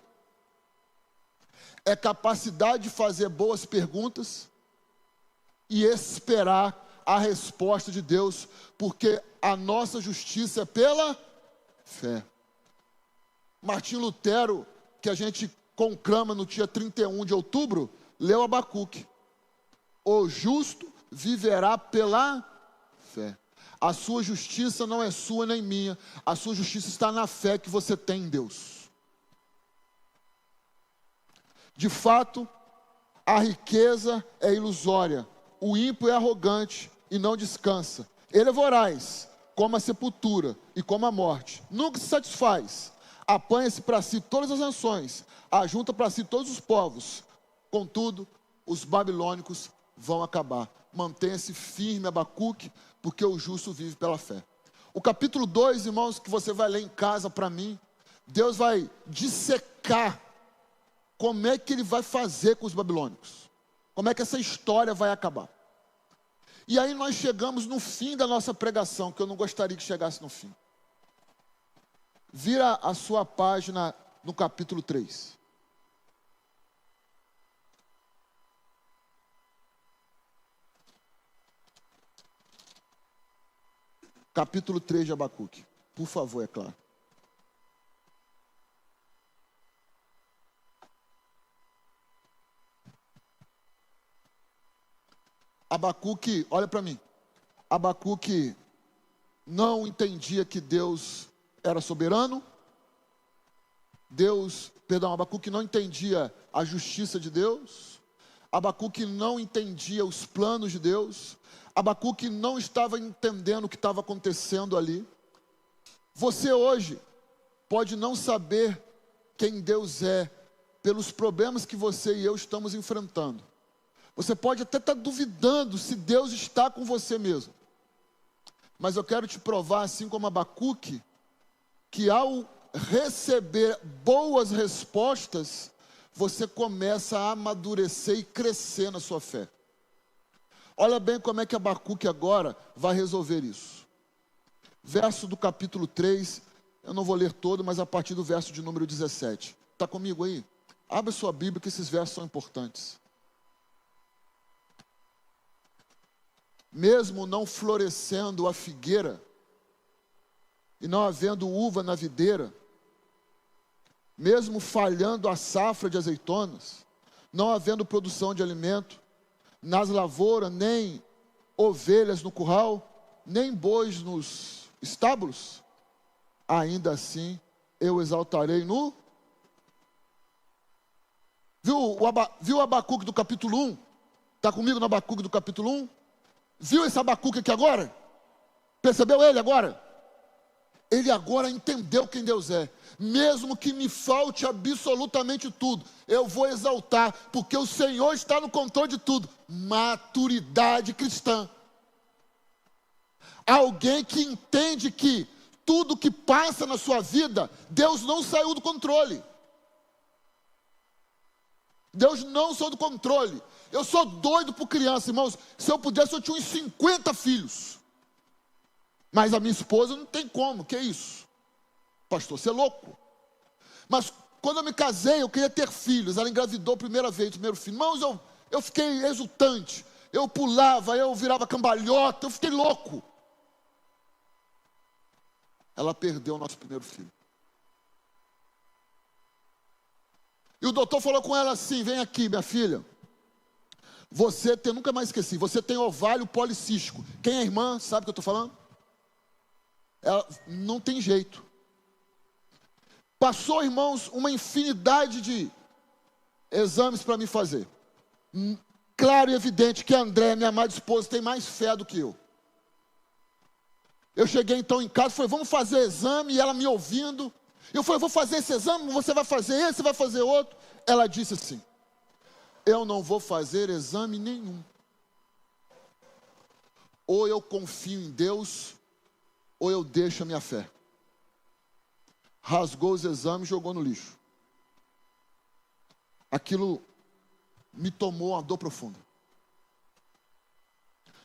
É capacidade de fazer boas perguntas e esperar a resposta de Deus, porque a nossa justiça é pela fé. Martinho Lutero, que a gente conclama no dia 31 de outubro, leu Abacuque. O justo viverá pela fé. A sua justiça não é sua nem minha. A sua justiça está na fé que você tem em Deus. De fato, a riqueza é ilusória. O ímpio é arrogante e não descansa. Ele é voraz, como a sepultura e como a morte. Nunca se satisfaz. Apanha-se para si todas as nações. Ajunta para si todos os povos. Contudo, os babilônicos vão acabar. Mantenha-se firme, Abacuque, porque o justo vive pela fé. O capítulo 2, irmãos, que você vai ler em casa para mim, Deus vai dissecar como é que ele vai fazer com os babilônicos. Como é que essa história vai acabar. E aí nós chegamos no fim da nossa pregação, que eu não gostaria que chegasse no fim. Vira a sua página no capítulo 3. Capítulo 3 de Abacuque. Por favor, é claro. Abacuque, olha para mim. Abacuque não entendia que Deus era soberano. Abacuque não entendia a justiça de Deus. Abacuque não entendia os planos de Deus. Abacuque não estava entendendo o que estava acontecendo ali. Você hoje pode não saber quem Deus é pelos problemas que você e eu estamos enfrentando. Você pode até estar duvidando se Deus está com você mesmo. Mas eu quero te provar, assim como Abacuque, que ao receber boas respostas, você começa a amadurecer e crescer na sua fé. Olha bem como é que Abacuque agora vai resolver isso. Verso do capítulo 3, eu não vou ler todo, mas a partir do verso de número 17. Está comigo aí? Abra sua Bíblia que esses versos são importantes. Mesmo não florescendo a figueira, e não havendo uva na videira, mesmo falhando a safra de azeitonas, não havendo produção de alimento, nas lavouras, nem ovelhas no curral, nem bois nos estábulos, ainda assim eu exaltarei no... Viu o Abacuque do capítulo 1? Está comigo no Abacuque do capítulo 1? Viu esse Abacuque aqui agora? Percebeu ele agora? Ele agora entendeu quem Deus é. Mesmo que me falte absolutamente tudo, eu vou exaltar, porque o Senhor está no controle de tudo. Maturidade cristã. Alguém que entende que tudo que passa na sua vida, Deus não saiu do controle. Deus não saiu do controle. Eu sou doido por criança, irmãos. Se eu pudesse, eu tinha uns 50 filhos. Mas a minha esposa não tem como, que é isso? Pastor, você é louco. Mas quando eu me casei, eu queria ter filhos. Ela engravidou a primeira vez, o primeiro filho. Irmãos, eu fiquei exultante. Eu pulava, eu virava cambalhota, eu fiquei louco. Ela perdeu o nosso primeiro filho. E o doutor falou com ela assim: vem aqui, minha filha. Você tem, nunca mais esqueci, você tem ovário policístico. Quem é irmã, sabe o que eu estou falando? Não tem jeito. Passou, irmãos, uma infinidade de exames para me fazer. Claro e evidente que a André, minha amada esposa, tem mais fé do que eu. Eu cheguei então em casa e falei, vamos fazer exame, e ela me ouvindo. Eu falei, vou fazer esse exame, você vai fazer esse, você vai fazer outro. Ela disse assim, eu não vou fazer exame nenhum. Ou eu confio em Deus, ou eu deixo a minha fé. Rasgou os exames e jogou no lixo. Aquilo me tomou uma dor profunda.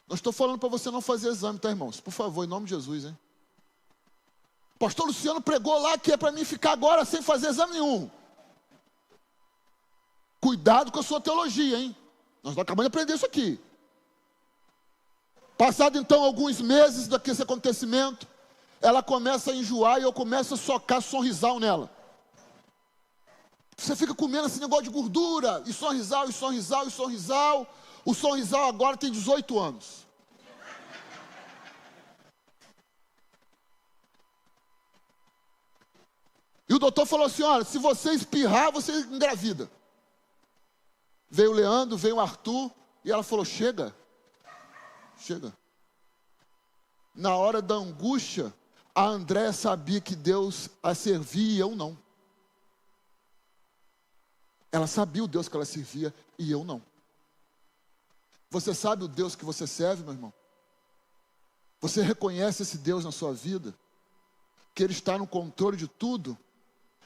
Não estou falando para você não fazer exame, tá, irmãos? Por favor, em nome de Jesus, hein? Pastor Luciano pregou lá que é para mim ficar agora sem fazer exame nenhum. Cuidado com a sua teologia, hein? Nós acabamos de aprender isso aqui. Passado então alguns meses desse acontecimento, ela começa a enjoar e eu começo a socar sorrisal nela. Você fica comendo esse negócio de gordura, e sorrisal, e sorrisal, e sorrisal. O sorrisal agora tem 18 anos. E o doutor falou assim, olha, se você espirrar, você engravida. Veio o Leandro, veio o Arthur, e ela falou, chega. Na hora da angústia, a Andréia sabia que Deus a servia e eu não. Ela sabia o Deus que ela servia e eu não. Você sabe o Deus que você serve, meu irmão? Você reconhece esse Deus na sua vida? Que Ele está no controle de tudo?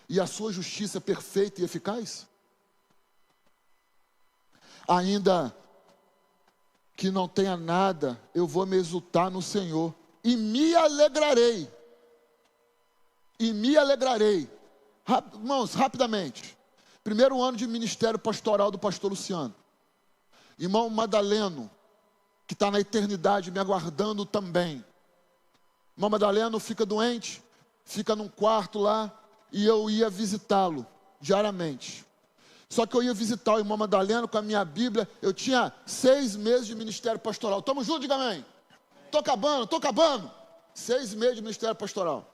E a sua justiça é perfeita e eficaz? Ainda que não tenha nada, eu vou me exultar no Senhor e me alegrarei. Irmãos, rapidamente. Primeiro ano de ministério pastoral do pastor Luciano. Irmão Madaleno, que está na eternidade me aguardando também. Irmão Madaleno fica doente, fica num quarto lá, e eu ia visitá-lo diariamente. Só que eu ia visitar o irmão Madaleno com a minha Bíblia. Eu tinha 6 meses de ministério pastoral. Tamo junto, diga amém. Tô acabando. 6 meses de ministério pastoral.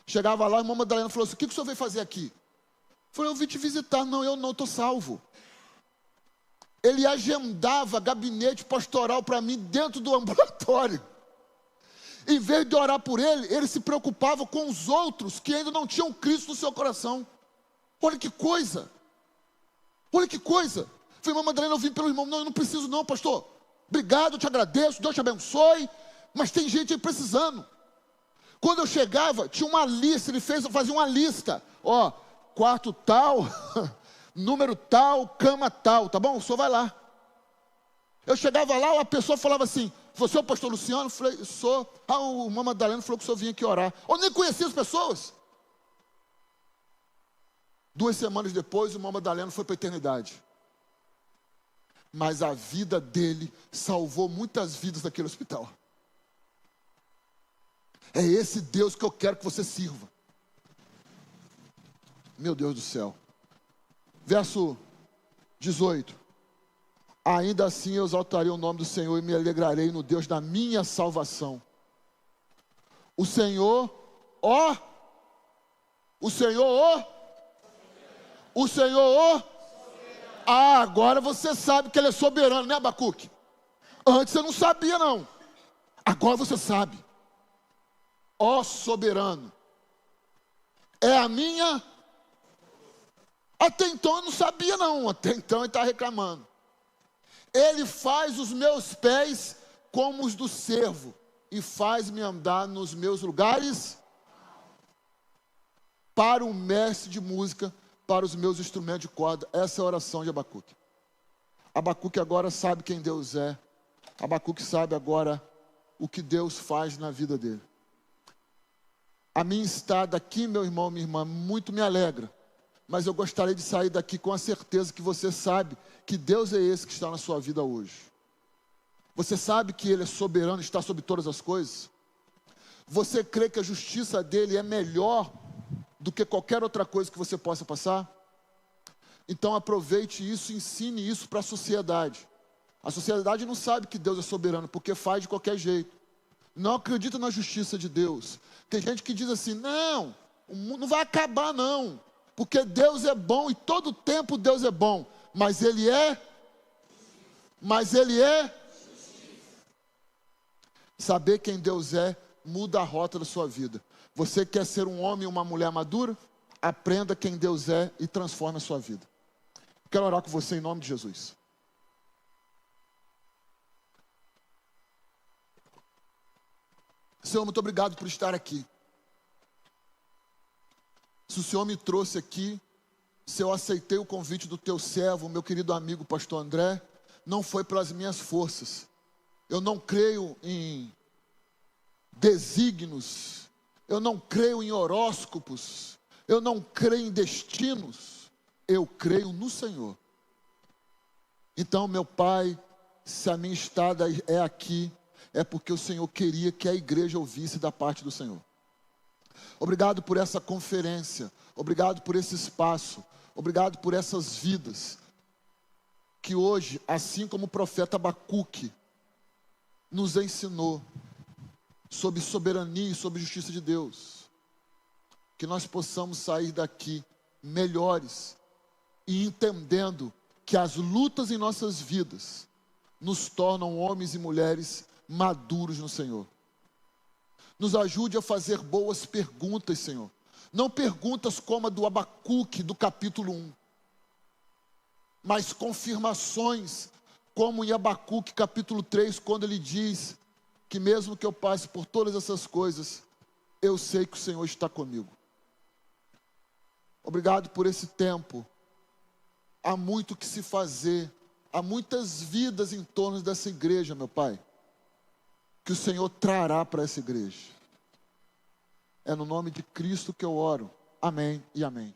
Chegava lá, o irmão Madaleno falou assim, o que o senhor veio fazer aqui? Eu falei, eu vim te visitar. Não, eu não, estou salvo. Ele agendava gabinete pastoral para mim dentro do ambulatório. Em vez de orar por ele, ele se preocupava com os outros que ainda não tinham Cristo no seu coração. Olha que coisa. Falei, irmã Madalena, eu vim pelo irmão. Não, eu não preciso não, pastor. Obrigado, eu te agradeço, Deus te abençoe. Mas tem gente aí precisando. Quando eu chegava, tinha uma lista, ele fazia uma lista. Ó, quarto tal, número tal, cama tal, tá bom? O senhor vai lá. Eu chegava lá, a pessoa falava assim, você é o pastor Luciano? Eu falei, sou. O irmão Madalena falou que o senhor vinha aqui orar. Eu nem conhecia as pessoas. 2 semanas depois, o irmão Madalena foi para a eternidade. Mas a vida dele salvou muitas vidas naquele hospital. É esse Deus que eu quero que você sirva. Meu Deus do céu. Verso 18. Ainda assim eu exaltarei o nome do Senhor e me alegrarei no Deus da minha salvação. O Senhor, agora você sabe que Ele é soberano, né, Abacuque? Antes você não sabia, não. Agora você sabe. Ó soberano, é a minha. Até então eu não sabia, não. Até então ele está reclamando. Ele faz os meus pés como os do servo e faz-me andar nos meus lugares. Para um mestre de música, para os meus instrumentos de corda. Essa é a oração de Abacuque. Abacuque agora sabe quem Deus é. Abacuque sabe agora o que Deus faz na vida dele. A minha estada aqui, meu irmão, minha irmã, muito me alegra. Mas eu gostaria de sair daqui com a certeza que você sabe que Deus é esse que está na sua vida hoje. Você sabe que Ele é soberano, está sobre todas as coisas? Você crê que a justiça dEle é melhor do que qualquer outra coisa que você possa passar? Então aproveite isso e ensine isso para a sociedade. A sociedade não sabe que Deus é soberano, porque faz de qualquer jeito. não acredita na justiça de Deus. Tem gente que diz assim, não, o mundo não vai acabar não, porque Deus é bom e todo tempo Deus é bom, mas Ele é. Saber quem Deus é, muda a rota da sua vida. Você quer ser um homem e uma mulher madura? Aprenda quem Deus é e transforme a sua vida. Quero orar com você em nome de Jesus. Senhor, muito obrigado por estar aqui. Se o Senhor me trouxe aqui, se eu aceitei o convite do teu servo, meu querido amigo pastor André, não foi pelas minhas forças. Eu não creio em desígnios, eu não creio em horóscopos, eu não creio em destinos, eu creio no Senhor. Então, meu Pai, se a minha estada é aqui, é porque o Senhor queria que a igreja ouvisse da parte do Senhor. Obrigado por essa conferência, obrigado por esse espaço, obrigado por essas vidas, que hoje, assim como o profeta Abacuque nos ensinou sobre soberania e sobre justiça de Deus, que nós possamos sair daqui melhores e entendendo que as lutas em nossas vidas nos tornam homens e mulheres maduros no Senhor. Nos ajude a fazer boas perguntas, Senhor. Não perguntas como a do Abacuque, do capítulo 1, mas confirmações, como em Abacuque capítulo 3, quando ele diz que mesmo que eu passe por todas essas coisas, eu sei que o Senhor está comigo. Obrigado por esse tempo. Há muito que se fazer, há muitas vidas em torno dessa igreja, meu Pai, que o Senhor trará para essa igreja. É no nome de Cristo que eu oro. Amém e amém.